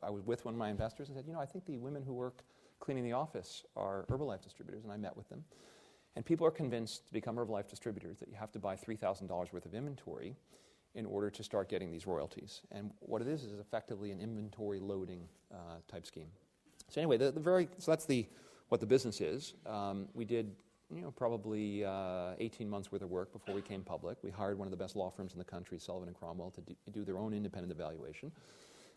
I was with one of my investors and said, I think the women who work cleaning the office are Herbalife distributors, and I met with them. And people are convinced to become Herbalife distributors that you have to buy $3,000 worth of inventory in order to start getting these royalties. And what it is effectively an inventory loading type scheme. So anyway, so that's what the business is. We did probably 18 months worth of work before we came public. We hired one of the best law firms in the country, Sullivan & Cromwell, to do their own independent evaluation.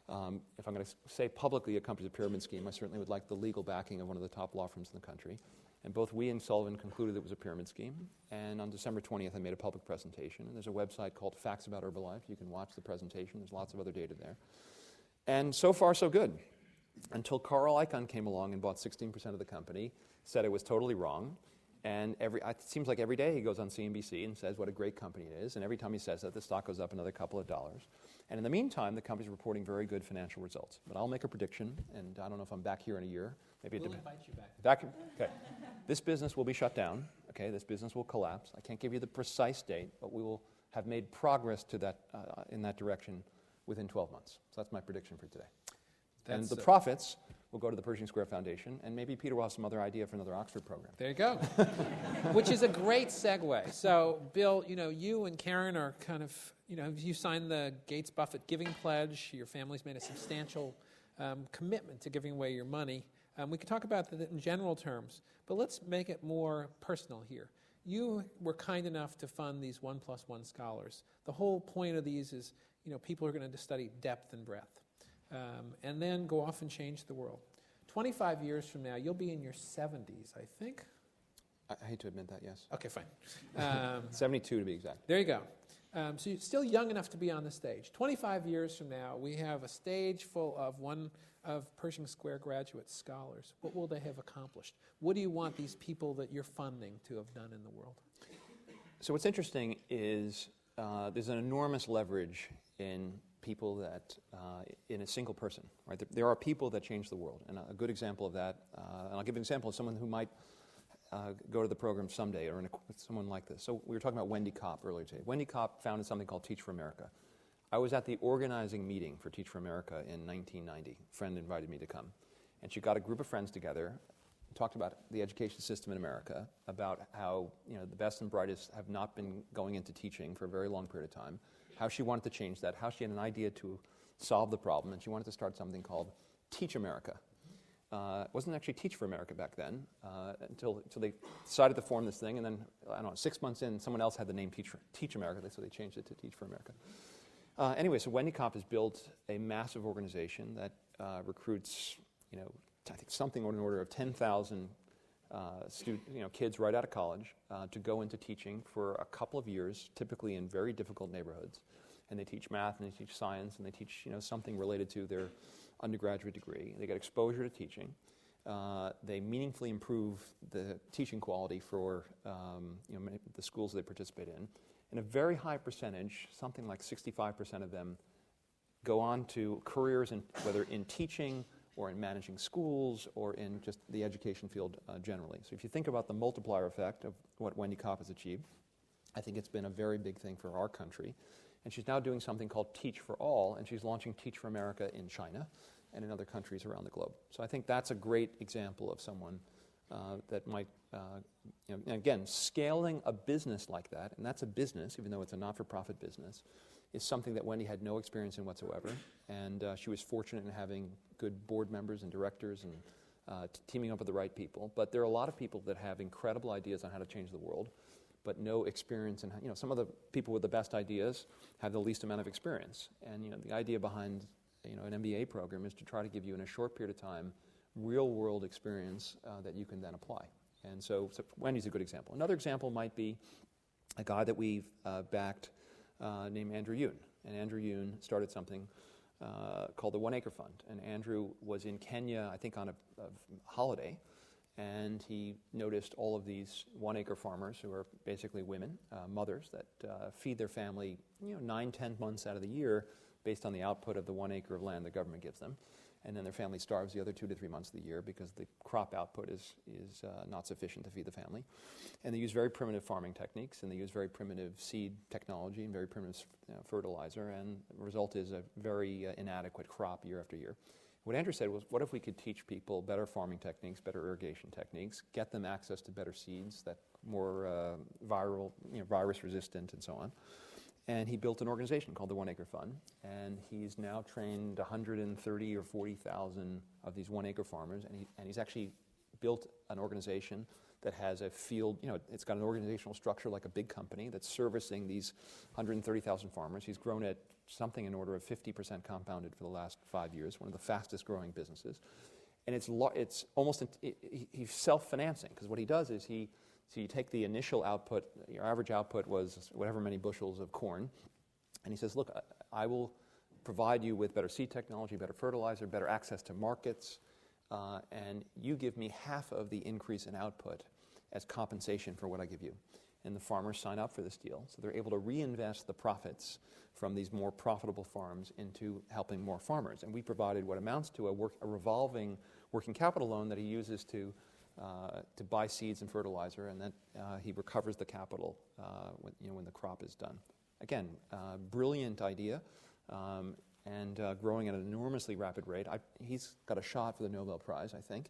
If I'm going to say publicly a company's a pyramid scheme, I certainly would like the legal backing of one of the top law firms in the country. And both we and Sullivan concluded it was a pyramid scheme. And on December 20th, I made a public presentation. And there's a website called Facts About Herbalife. You can watch the presentation. There's lots of other data there. And so far, so good. Until Carl Icahn came along and bought 16% of the company, said it was totally wrong. And it seems like every day he goes on CNBC and says what a great company it is. And every time he says that, the stock goes up another couple of dollars. And in the meantime, the company's reporting very good financial results. But I'll make a prediction, and I don't know if I'm back here in a year. Maybe we'll invite you back. Okay. This business will be shut down. okay, this business will collapse. I can't give you the precise date, but we will have made progress to that in that direction within 12 months. So that's my prediction for today. And the profits will go to the Pershing Square Foundation, and maybe Peter will have some other idea for another Oxford program. There you go. Which is a great segue. So, Bill, you and Karen are kind of, you signed the Gates Buffett Giving Pledge. Your family's made a substantial commitment to giving away your money. We could talk about that in general terms, but let's make it more personal here. You were kind enough to fund these 1+1 scholars. The whole point of these is, people are going to study depth and breadth. And then go off and change the world. 25 years from now, you'll be in your 70s, I think. I hate to admit that, yes. Okay, fine. 72 to be exact. There you go. So you're still young enough to be on the stage. 25 years from now, we have a stage full of one of Pershing Square graduate scholars. What will they have accomplished? What do you want these people that you're funding to have done in the world? So what's interesting is there's an enormous leverage in people that, in a single person, right? There are people that change the world, and a good example of that, and I'll give an example of someone who might go to the program someday, or someone like this. So we were talking about Wendy Kopp earlier today. Wendy Kopp founded something called Teach for America. I was at the organizing meeting for Teach for America in 1990. A friend invited me to come, and she got a group of friends together, talked about the education system in America, about how the best and brightest have not been going into teaching for a very long period of time, how she wanted to change that, how she had an idea to solve the problem, and she wanted to start something called Teach America. It wasn't actually Teach for America back then, until they decided to form this thing, and then, 6 months in, someone else had the name Teach America, so they changed it to Teach for America. Anyway, so Wendy Kopp has built a massive organization that recruits, I think something on the order of 10,000 kids right out of college to go into teaching for a couple of years, typically in very difficult neighborhoods. And they teach math, and they teach science, and they teach something related to their undergraduate degree. They get exposure to teaching. They meaningfully improve the teaching quality for the schools they participate in. And a very high percentage, something like 65% of them, go on to careers whether in teaching or in managing schools, or in just the education field generally. So if you think about the multiplier effect of what Wendy Kopp has achieved, I think it's been a very big thing for our country. And she's now doing something called Teach for All, and she's launching Teach for America in China and in other countries around the globe. So I think that's a great example of someone that might, again, scaling a business like that, and that's a business, even though it's a not-for-profit business, is something that Wendy had no experience in whatsoever, and she was fortunate in having good board members and directors and teaming up with the right people. But there are a lot of people that have incredible ideas on how to change the world, but no experience in, some of the people with the best ideas have the least amount of experience. And, the idea behind, an MBA program is to try to give you in a short period of time real-world experience that you can then apply. And so Wendy's a good example. Another example might be a guy that we've backed named Andrew Yoon. And Andrew Yoon started something called the One Acre Fund. And Andrew was in Kenya, I think, on a holiday, and he noticed all of these one-acre farmers who are basically women, mothers, that feed their family 9-10 months out of the year based on the output of the 1 acre of land the government gives them. And then their family starves the other 2 to 3 months of the year because the crop output is not sufficient to feed the family. And they use very primitive farming techniques, and they use very primitive seed technology and very primitive fertilizer, and the result is a very inadequate crop year after year. What Andrew said was, what if we could teach people better farming techniques, better irrigation techniques, get them access to better seeds that more virus resistant and so on. And he built an organization called the One Acre Fund, and he's now trained 130 or 40,000 of these 1 acre farmers, and he's actually built an organization that has a field, it's got an organizational structure like a big company that's servicing these 130,000 farmers. He's grown at something in order of 50% compounded for the last 5 years, one of the fastest growing businesses. And it's almost, he's self-financing, because what he does is so you take the initial output, your average output was whatever many bushels of corn, and he says, look, I will provide you with better seed technology, better fertilizer, better access to markets, and you give me half of the increase in output as compensation for what I give you. And the farmers sign up for this deal, so they're able to reinvest the profits from these more profitable farms into helping more farmers. And we provided what amounts to a revolving working capital loan that he uses to to buy seeds and fertilizer, and then he recovers the capital when the crop is done. Again, brilliant idea, and growing at an enormously rapid rate. He's got a shot for the Nobel Prize, I think.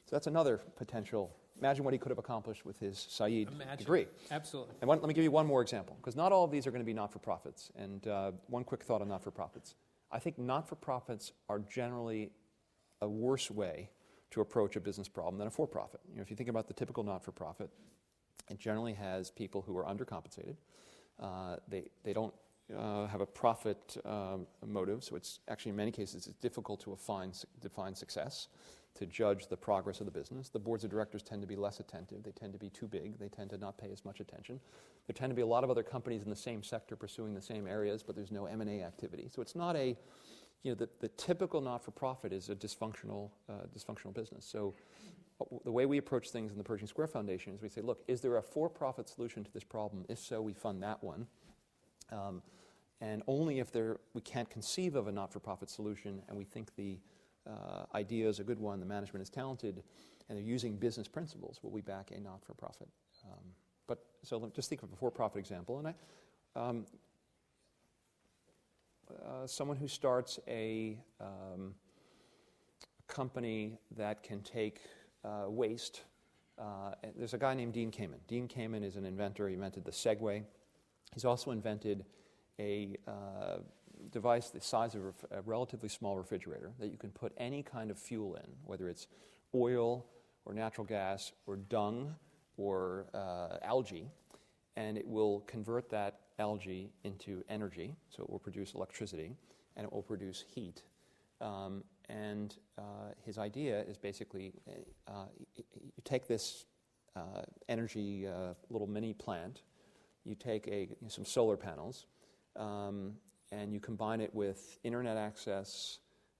So that's another potential. Imagine what he could have accomplished with his Saïd degree. Absolutely. And let me give you one more example, because not all of these are going to be not-for-profits. And one quick thought on not-for-profits. I think not-for-profits are generally a worse way to approach a business problem than a for-profit. If you think about the typical not-for-profit, it generally has people who are undercompensated. They don't have a profit motive, so it's actually in many cases it's difficult to define success, to judge the progress of the business. The boards of directors tend to be less attentive. They tend to be too big. They tend to not pay as much attention. There tend to be a lot of other companies in the same sector pursuing the same areas, but there's no M&A activity. So it's not the typical not-for-profit is a dysfunctional business. So the way we approach things in the Pershing Square Foundation is we say, look, is there a for-profit solution to this problem? If so, we fund that one. And only if we can't conceive of a not-for-profit solution and we think the idea is a good one, the management is talented, and they're using business principles, will we back a not-for-profit? So just think of a for-profit example. And someone who starts a company that can take waste. There's a guy named Dean Kaman. Dean Kaman is an inventor. He invented the Segway. He's also invented a device the size of a relatively small refrigerator that you can put any kind of fuel in, whether it's oil or natural gas or dung or algae, and it will convert that algae into energy, so it will produce electricity, and it will produce heat. And his idea is basically you take this energy little mini plant, you take some solar panels, and you combine it with internet access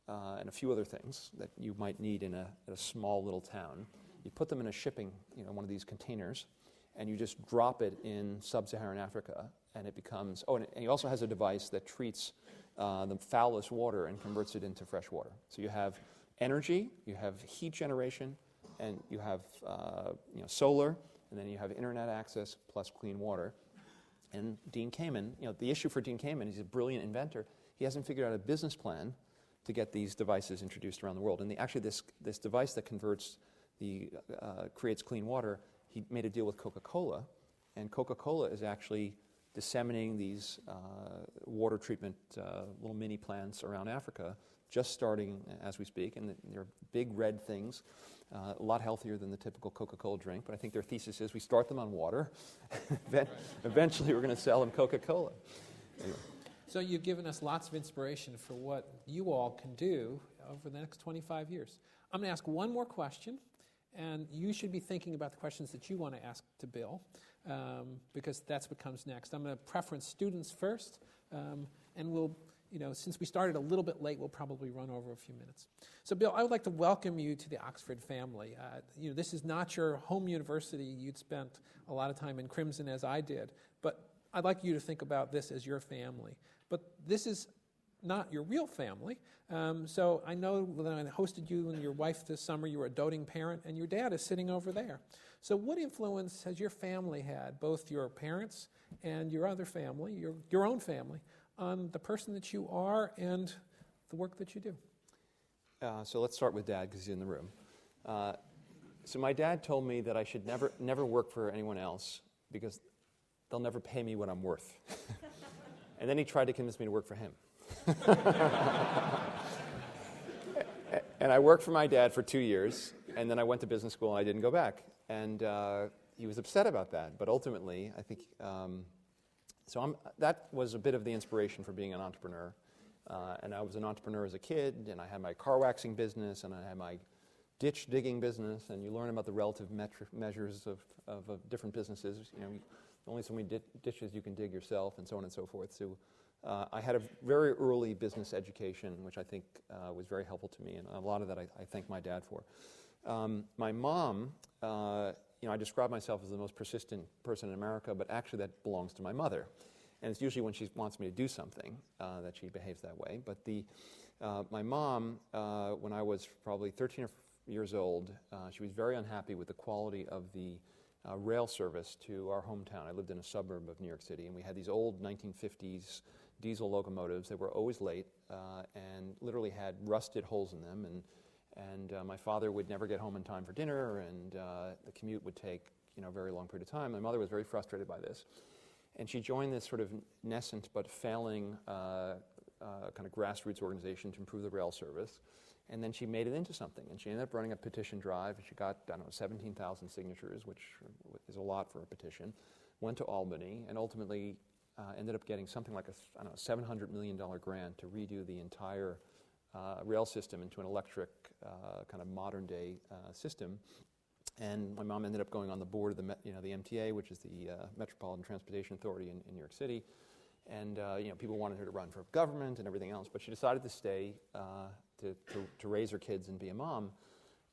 and a few other things that you might need in a small little town. You put them in a shipping, one of these containers, and you just drop it in sub-Saharan Africa, and it becomes. Oh, and he also has a device that treats the foulest water and converts it into fresh water. So you have energy, you have heat generation, and you have solar, and then you have internet access plus clean water. And Dean Kaman, the issue for Dean Kaman, he's a brilliant inventor. He hasn't figured out a business plan to get these devices introduced around the world. And actually, this device that converts creates clean water, he made a deal with Coca-Cola, and Coca-Cola is actually disseminating these water treatment little mini plants around Africa, just starting as we speak, and they're big red things, a lot healthier than the typical Coca-Cola drink, but I think their thesis is we start them on water, eventually we're going to sell them Coca-Cola. Anyway. So you've given us lots of inspiration for what you all can do over the next 25 years. I'm going to ask one more question, and you should be thinking about the questions that you want to ask to Bill, because that's what comes next. I'm going to preference students first, and we'll, since we started a little bit late, we'll probably run over a few minutes. So, Bill, I would like to welcome you to the Oxford family. This is not your home university. You'd spent a lot of time in Crimson, as I did, but I'd like you to think about this as your family. But this is not your real family. So I know when I hosted you and your wife this summer, you were a doting parent, and your dad is sitting over there. So what influence has your family had, both your parents and your other family, your own family, on the person that you are and the work that you do? So let's start with Dad, because he's in the room. So my dad told me that I should never work for anyone else because they'll never pay me what I'm worth. And then he tried to convince me to work for him. And I worked for my dad for 2 years, and then I went to business school and I didn't go back. And he was upset about that, but ultimately, I think, that was a bit of the inspiration for being an entrepreneur. And I was an entrepreneur as a kid, and I had my car waxing business, and I had my ditch digging business, and you learn about the relative measures of different businesses. Only so many ditches you can dig yourself, and so on and so forth. So I had a very early business education, which I think was very helpful to me, and a lot of that I thank my dad for. My mom, I describe myself as the most persistent person in America, but actually that belongs to my mother. And it's usually when she wants me to do something that she behaves that way. But my mom, when I was probably 13 or years old, she was very unhappy with the quality of the rail service to our hometown. I lived in a suburb of New York City, and we had these old 1950s diesel locomotives that were always late and literally had rusted holes in them. And my father would never get home in time for dinner, and the commute would take a very long period of time. My mother was very frustrated by this. And she joined this sort of nascent but failing kind of grassroots organization to improve the rail service. And then she made it into something. And she ended up running a petition drive. She got, 17,000 signatures, which is a lot for a petition. Went to Albany and ultimately ended up getting something like a $700 million grant to redo the entire rail system into an electric kind of modern day system. And my mom ended up going on the board of the MTA, which is the Metropolitan Transportation Authority in New York City. And people wanted her to run for government and everything else, but she decided to stay to raise her kids and be a mom.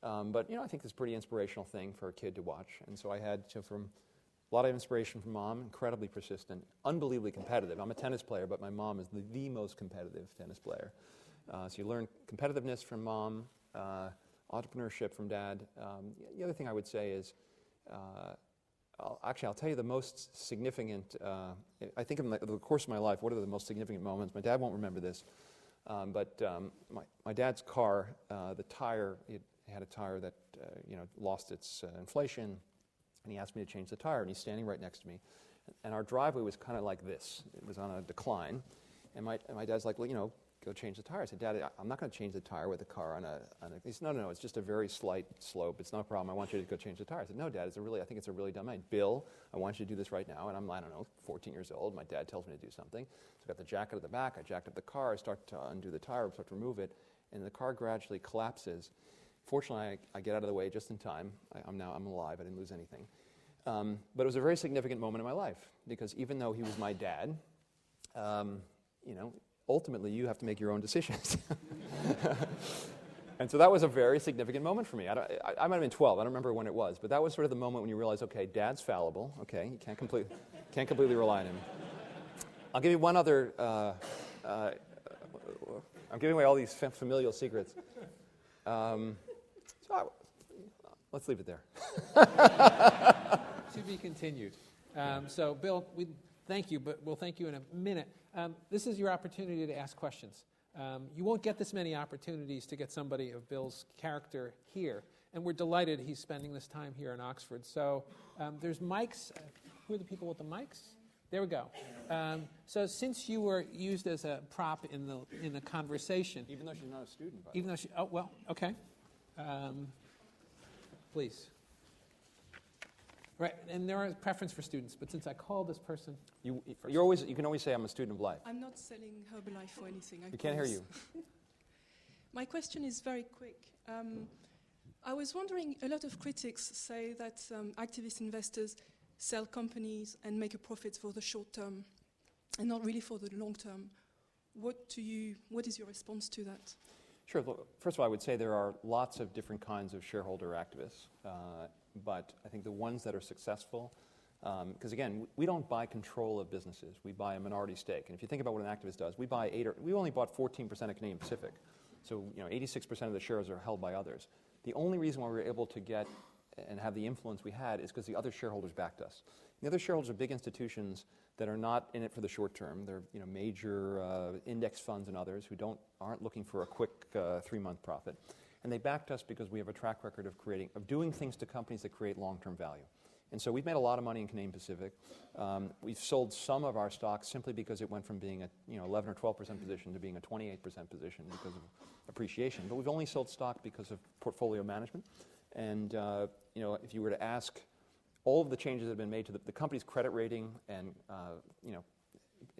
But I think it's a pretty inspirational thing for a kid to watch. And so I had from a lot of inspiration from Mom, incredibly persistent, unbelievably competitive. I'm a tennis player, but my mom is the most competitive tennis player. So you learn competitiveness from Mom, entrepreneurship from Dad. The other thing I would say is, I'll tell you the most significant, I think in the course of my life, what are the most significant moments? My dad won't remember this, but my dad's car, the tire, it had a tire that lost its inflation, and he asked me to change the tire, and he's standing right next to me. And our driveway was kind of like this. It was on a decline, and my dad's like, well, go change the tire. I said, Dad, I'm not going to change the tire with the car on a. He said, no, it's just a very slight slope. It's not a problem. I want you to go change the tire. I said, no, Dad, I think it's a really dumb idea. Bill, I want you to do this right now. And I'm, 14 years old. My dad tells me to do something. So I got the jacket at the back. I jacked up the car. I start to undo the tire. I start to remove it. And the car gradually collapses. Fortunately, I get out of the way just in time. I'm alive. I didn't lose anything. But it was a very significant moment in my life because even though he was my dad, ultimately, you have to make your own decisions. And so that was a very significant moment for me. I might have been 12. I don't remember when it was. But that was sort of the moment when you realize, okay, Dad's fallible. Okay, you can't completely rely on him. I'll give you one other... I'm giving away all these familial secrets. Let's leave it there. To be continued. So, Bill, we thank you, but we'll thank you in a minute. This is your opportunity to ask questions. You won't get this many opportunities to get somebody of Bill's character here, and we're delighted he's spending this time here in Oxford. So there's mics. Who are the people with the mics? There we go. So since you were used as a prop in the conversation, even though she's not a student, even though she, oh well, okay. Please. Right, and there is preference for students, but since I call this person... You can always say I'm a student of life. I'm not selling Herbalife or anything. We can't hear you. My question is very quick. I was wondering, a lot of critics say that activist investors sell companies and make a profit for the short term and not really for the long term. What is your response to that? Sure. First of all, I would say there are lots of different kinds of shareholder activists. But I think the ones that are successful, because again, we don't buy control of businesses. We buy a minority stake. And if you think about what an activist does, we only bought 14% of Canadian Pacific. So 86% of the shares are held by others. The only reason why we were able to get and have the influence we had is because the other shareholders backed us. The other shareholders are big institutions that are not in it for the short term. They're major index funds and others who aren't looking for a quick 3-month profit. And they backed us because we have a track record of doing things to companies that create long-term value. And so we've made a lot of money in Canadian Pacific. We've sold some of our stocks simply because it went from being a 11 or 12% position to being a 28% position because of appreciation. But we've only sold stock because of portfolio management. And if you were to ask, all of the changes that have been made to the company's credit rating and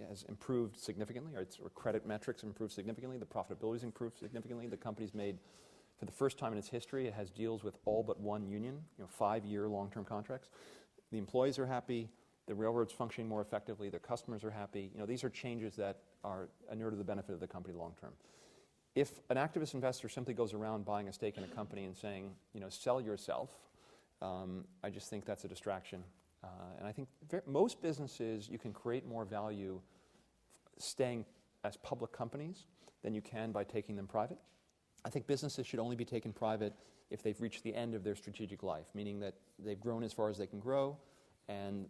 has improved significantly. Or credit metrics improved significantly. The profitability's improved significantly. The company's made, for the first time in its history, it has deals with all but one union, 5-year long-term contracts. The employees are happy. The railroad's functioning more effectively. Their customers are happy. These are changes that are inure to the benefit of the company long-term. If an activist investor simply goes around buying a stake in a company and saying, sell yourself, I just think that's a distraction. And I think most businesses, you can create more value staying as public companies than you can by taking them private. I think businesses should only be taken private if they've reached the end of their strategic life, meaning that they've grown as far as they can grow, and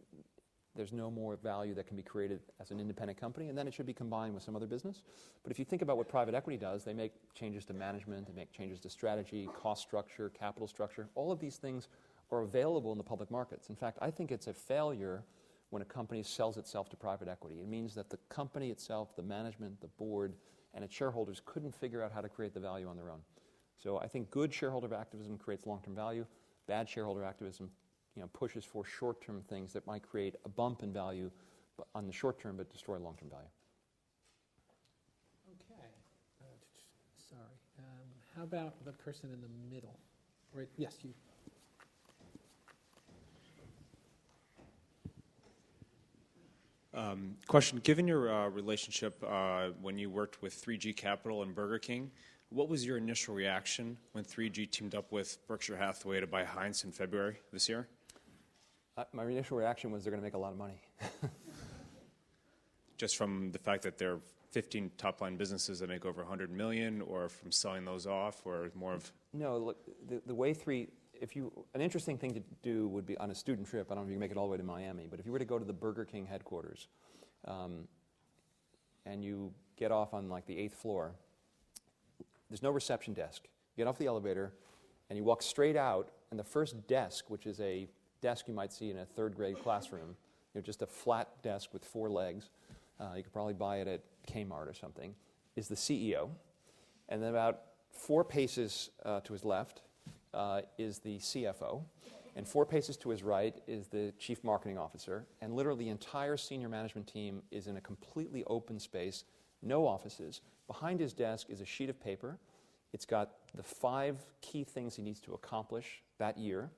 there's no more value that can be created as an independent company, and then it should be combined with some other business. But if you think about what private equity does, they make changes to management, they make changes to strategy, cost structure, capital structure. All of these things are available in the public markets. In fact, I think it's a failure when a company sells itself to private equity. It means that the company itself, the management, the board, and its shareholders couldn't figure out how to create the value on their own. So I think good shareholder activism creates long-term value. Bad shareholder activism pushes for short-term things that might create a bump in value on the short term but destroy long-term value. Okay. Sorry. How about the person in the middle? Right. Yes, you. Question, given your relationship when you worked with 3G Capital and Burger King, what was your initial reaction when 3G teamed up with Berkshire Hathaway to buy Heinz in February this year? My initial reaction was they're going to make a lot of money. Just from the fact that they're 15 top-line businesses that make over 100 million, or from selling those off, or more of... No, look, the way an interesting thing to do would be on a student trip, I don't know if you can make it all the way to Miami, but if you were to go to the Burger King headquarters and you get off on like the 8th floor, there's no reception desk. You get off the elevator and you walk straight out, and the first desk, which is a desk you might see in a third-grade classroom, just a flat desk with 4 legs, you could probably buy it at Kmart or something, is the CEO. And then about 4 paces to his left is the CFO, and 4 paces to his right is the chief marketing officer, and literally the entire senior management team is in a completely open space, no offices. Behind his desk is a sheet of paper. It's got the 5 key things he needs to accomplish that year.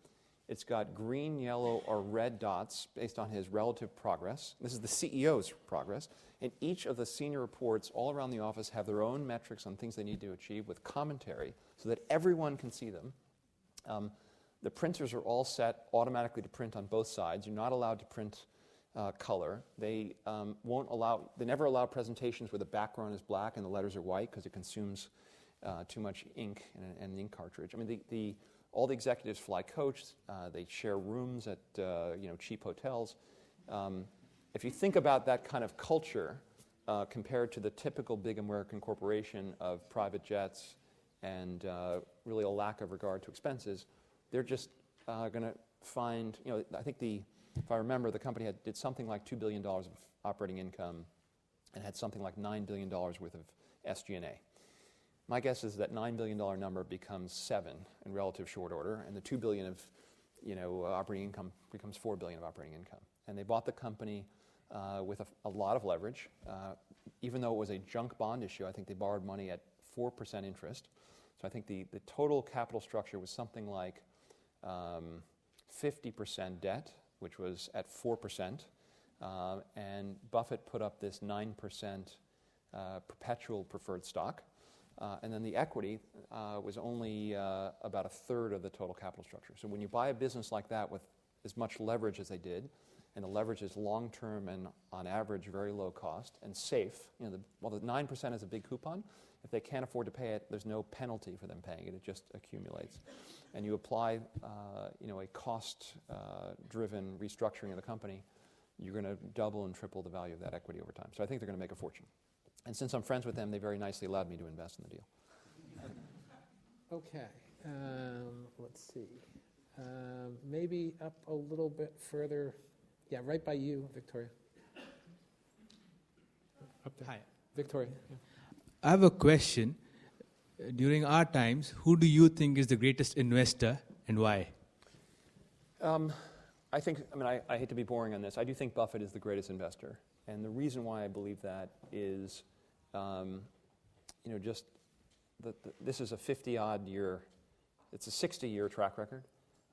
It's got green, yellow, or red dots based on his relative progress. This is the CEO's progress. And each of the senior reports all around the office have their own metrics on things they need to achieve with commentary so that everyone can see them. The printers are all set automatically to print on both sides. You're not allowed to print color. They never allow presentations where the background is black and the letters are white because it consumes too much ink and an ink cartridge. I mean, all the executives fly coach. They share rooms at cheap hotels. If you think about that kind of culture compared to the typical big American corporation of private jets and really a lack of regard to expenses, they're just going to find, I think if I remember, the company did something like $2 billion of operating income and had something like $9 billion worth of SG&A. My guess is that $9 billion number becomes 7 in relative short order, and the $2 billion of operating income becomes $4 billion of operating income. And they bought the company with a lot of leverage. Even though it was a junk bond issue, I think they borrowed money at 4% interest. So I think the total capital structure was something like 50% debt, which was at 4%, and Buffett put up this 9% perpetual preferred stock. And then the equity was only about a third of the total capital structure. So when you buy a business like that with as much leverage as they did, and the leverage is long-term and on average very low cost and safe, while the 9% is a big coupon, if they can't afford to pay it, there's no penalty for them paying it. It just accumulates. And you apply a cost-driven restructuring of the company, you're going to double and triple the value of that equity over time. So I think they're going to make a fortune. And since I'm friends with them, they very nicely allowed me to invest in the deal. Okay. Let's see. Maybe up a little bit further. Yeah, right by you, Victoria. Up there. Hi. Victoria. Yeah. I have a question. During our times, who do you think is the greatest investor and why? I hate to be boring on this. I do think Buffett is the greatest investor. And the reason why I believe that is, this is a 50-odd year, it's a 60-year track record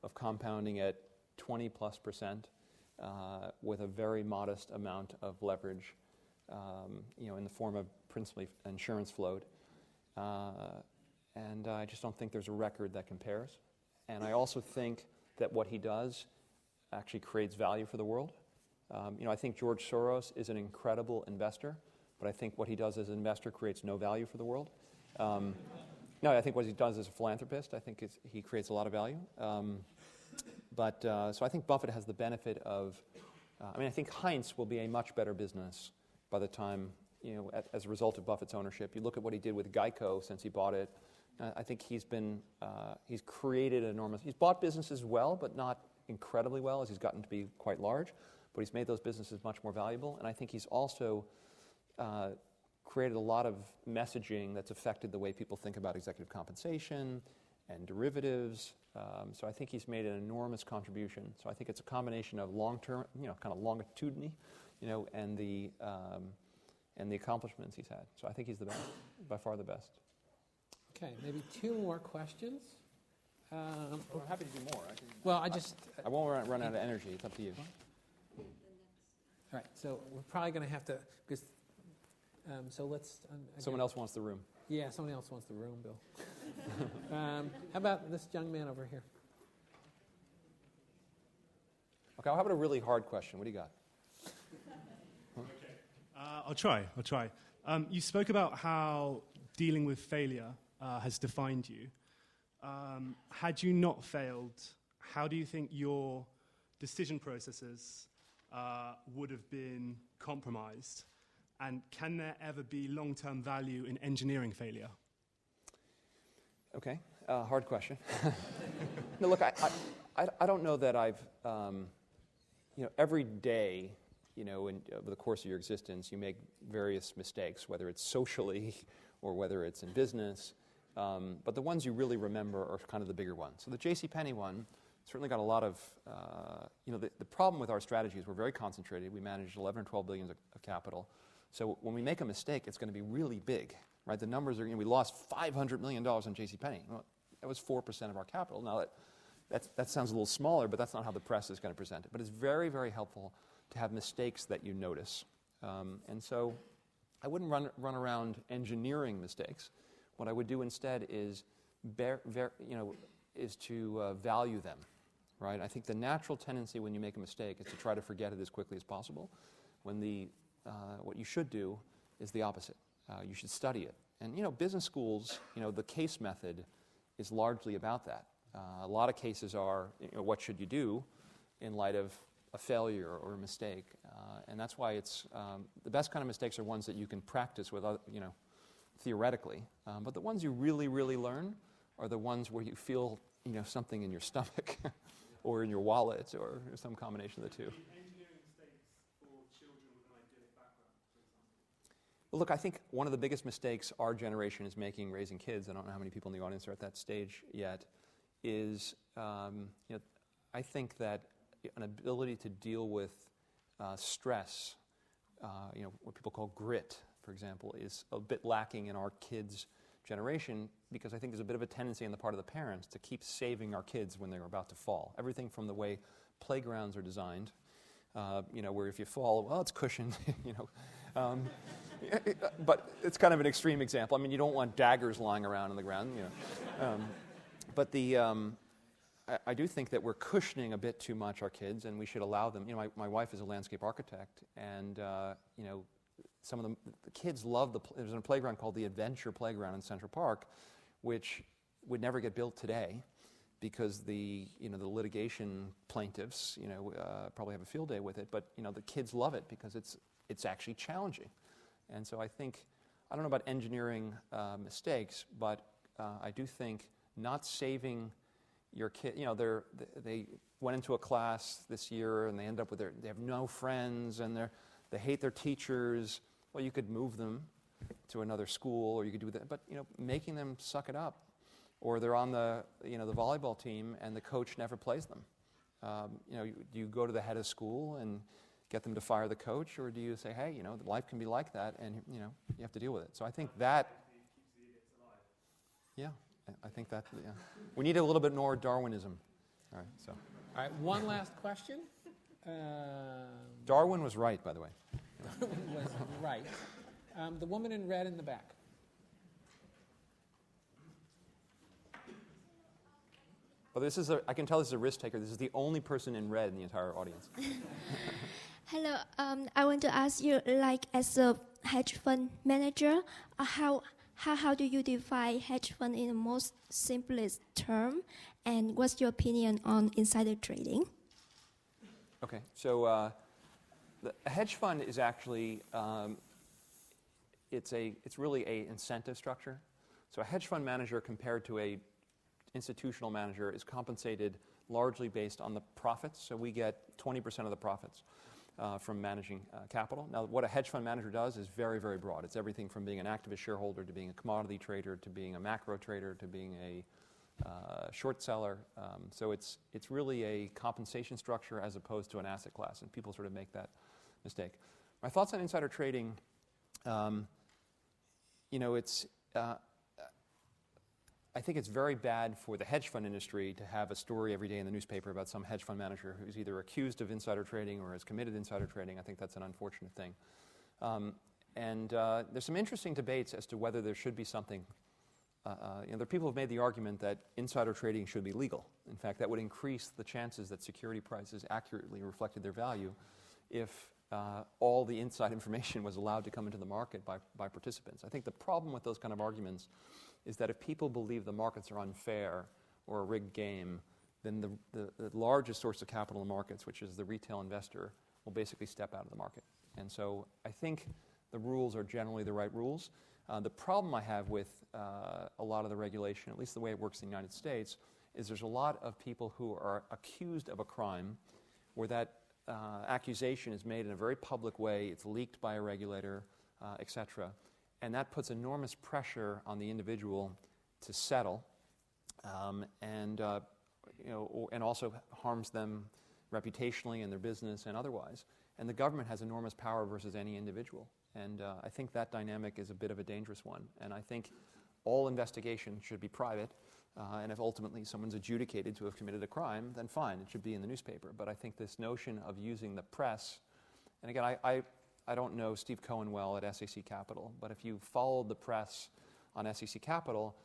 of compounding at 20+% with a very modest amount of leverage, in the form of principally insurance float. And I just don't think there's a record that compares. And I also think that what he does actually creates value for the world. I think George Soros is an incredible investor, but I think what he does as an investor creates no value for the world. No, I think what he does as a philanthropist, I think he creates a lot of value. So I think Buffett has the benefit of, I think Heinz will be a much better business by the time, as a result of Buffett's ownership. You look at what he did with Geico since he bought it. I think he's created enormous, he's bought businesses well, but not incredibly well as he's gotten to be quite large. But he's made those businesses much more valuable. And I think he's also created a lot of messaging that's affected the way people think about executive compensation and derivatives. So I think he's made an enormous contribution. So I think it's a combination of long-term, kind of longitudinally, and the accomplishments he's had. So I think he's the best, by far the best. Okay, maybe two more questions. I'm happy to do more. I won't run out of energy. It's up to you. All right, so we're probably going to have to, because, so let's... Someone else wants the room. Yeah, someone else wants the room, Bill. How about this young man over here? Okay, how about a really hard question? What do you got? Okay, I'll try. You spoke about how dealing with failure has defined you. Had you not failed, how do you think your decision processes would have been compromised? And can there ever be long-term value in engineering failure? Okay, hard question. No, look, I don't know that I've, every day, over the course of your existence, you make various mistakes, whether it's socially or whether it's in business. But the ones you really remember are kind of the bigger ones. So the JCPenney one certainly got a lot of, the problem with our strategy is we're very concentrated. We manage 11 or 12 billion of capital. So when we make a mistake, it's going to be really big, right? The numbers are, we lost $500 million on JCPenney. Well, that was 4% of our capital. Now that sounds a little smaller, but that's not how the press is going to present it. But it's very, very helpful to have mistakes that you notice. And so I wouldn't run around engineering mistakes. What I would do instead is to value them, right? I think the natural tendency when you make a mistake is to try to forget it as quickly as possible. When what you should do is the opposite. You should study it. And business schools, the case method is largely about that. A lot of cases are, what should you do in light of a failure or a mistake? And that's why it's the best kind of mistakes are ones that you can practice with, theoretically. But the ones you really, really learn are the ones where you feel, something in your stomach or in your wallet or some combination of the two. Engineering mistakes for children with an idyllic background, for example? Well, look, I think one of the biggest mistakes our generation is making raising kids, I don't know how many people in the audience are at that stage yet, is I think that an ability to deal with stress, what people call grit, for example, is a bit lacking in our kids' generation because I think there's a bit of a tendency on the part of the parents to keep saving our kids when they're about to fall. Everything from the way playgrounds are designed, where if you fall, well, it's cushioned, but it's kind of an extreme example. I mean, you don't want daggers lying around on the ground, But I do think that we're cushioning a bit too much our kids, and we should allow them. My wife is a landscape architect, and some of the kids love there's a playground called the Adventure Playground in Central Park, which would never get built today because the litigation plaintiffs probably have a field day with it. But the kids love it because it's actually challenging, and so I don't know about engineering mistakes, but I do think not saving your kid, they went into a class this year and they end up with they have no friends and they hate their teachers. Well, you could move them to another school, or you could do that. But making them suck it up, or they're on the the volleyball team and the coach never plays them. Do you go to the head of school and get them to fire the coach, or do you say, hey, life can be like that, and you have to deal with it. So I think that, yeah. I think that, yeah. We need a little bit more Darwinism. All right, one last question. Darwin was right, by the way. Darwin was right. The woman in red in the back. Well, I can tell this is a risk taker. This is the only person in red in the entire audience. Hello, I want to ask you, as a hedge fund manager, how how do you define hedge fund in the most simplest term? And what's your opinion on insider trading? Okay, so the hedge fund is actually it's really a incentive structure. So a hedge fund manager compared to a institutional manager is compensated largely based on the profits. So we get 20% of the profits from managing capital. Now, what a hedge fund manager does is very, very broad. It's everything from being an activist shareholder to being a commodity trader to being a macro trader to being a short seller. So it's really a compensation structure as opposed to an asset class, and people sort of make that mistake. My thoughts on insider trading, I think it's very bad for the hedge fund industry to have a story every day in the newspaper about some hedge fund manager who's either accused of insider trading or has committed insider trading. I think that's an unfortunate thing. There's some interesting debates as to whether there should be something. There are people who have made the argument that insider trading should be legal. In fact, that would increase the chances that security prices accurately reflected their value if all the inside information was allowed to come into the market by participants. I think the problem with those kind of arguments is that if people believe the markets are unfair or a rigged game, then the largest source of capital in markets, which is the retail investor, will basically step out of the market. And so I think the rules are generally the right rules. The problem I have with a lot of the regulation, at least the way it works in the United States, is there's a lot of people who are accused of a crime where that accusation is made in a very public way, it's leaked by a regulator, etc. And that puts enormous pressure on the individual to settle, and also harms them reputationally in their business and otherwise. And the government has enormous power versus any individual. And I think that dynamic is a bit of a dangerous one. And I think all investigation should be private. And if ultimately someone's adjudicated to have committed a crime, then fine, it should be in the newspaper. But I think this notion of using the press, and again, I don't know Steve Cohen well at SEC Capital, but if you followed the press on SEC Capital,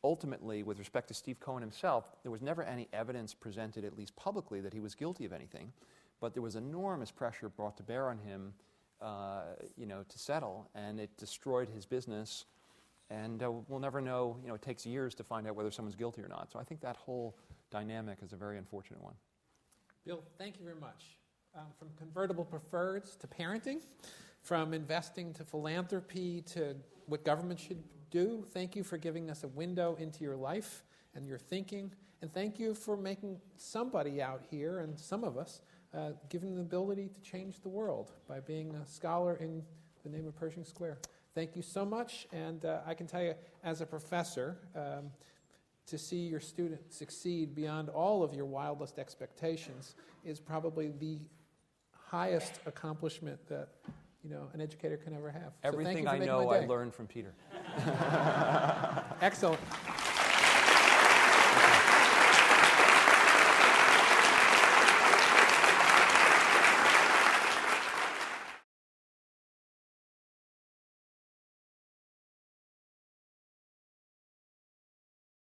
ultimately, with respect to Steve Cohen himself, there was never any evidence presented, at least publicly, that he was guilty of anything. But there was enormous pressure brought to bear on him to settle, and it destroyed his business. And we'll never know, it takes years to find out whether someone's guilty or not. So I think that whole dynamic is a very unfortunate one. Bill, thank you very much. From convertible preferreds to parenting, from investing to philanthropy to what government should do, thank you for giving us a window into your life and your thinking. And thank you for making somebody out here, and some of us, given the ability to change the world by being a scholar in the name of Pershing Square. Thank you so much, and I can tell you, as a professor, to see your student succeed beyond all of your wildest expectations is probably the highest accomplishment that an educator can ever have. Everything so thank you for I know, my day. I learned from Peter. Excellent.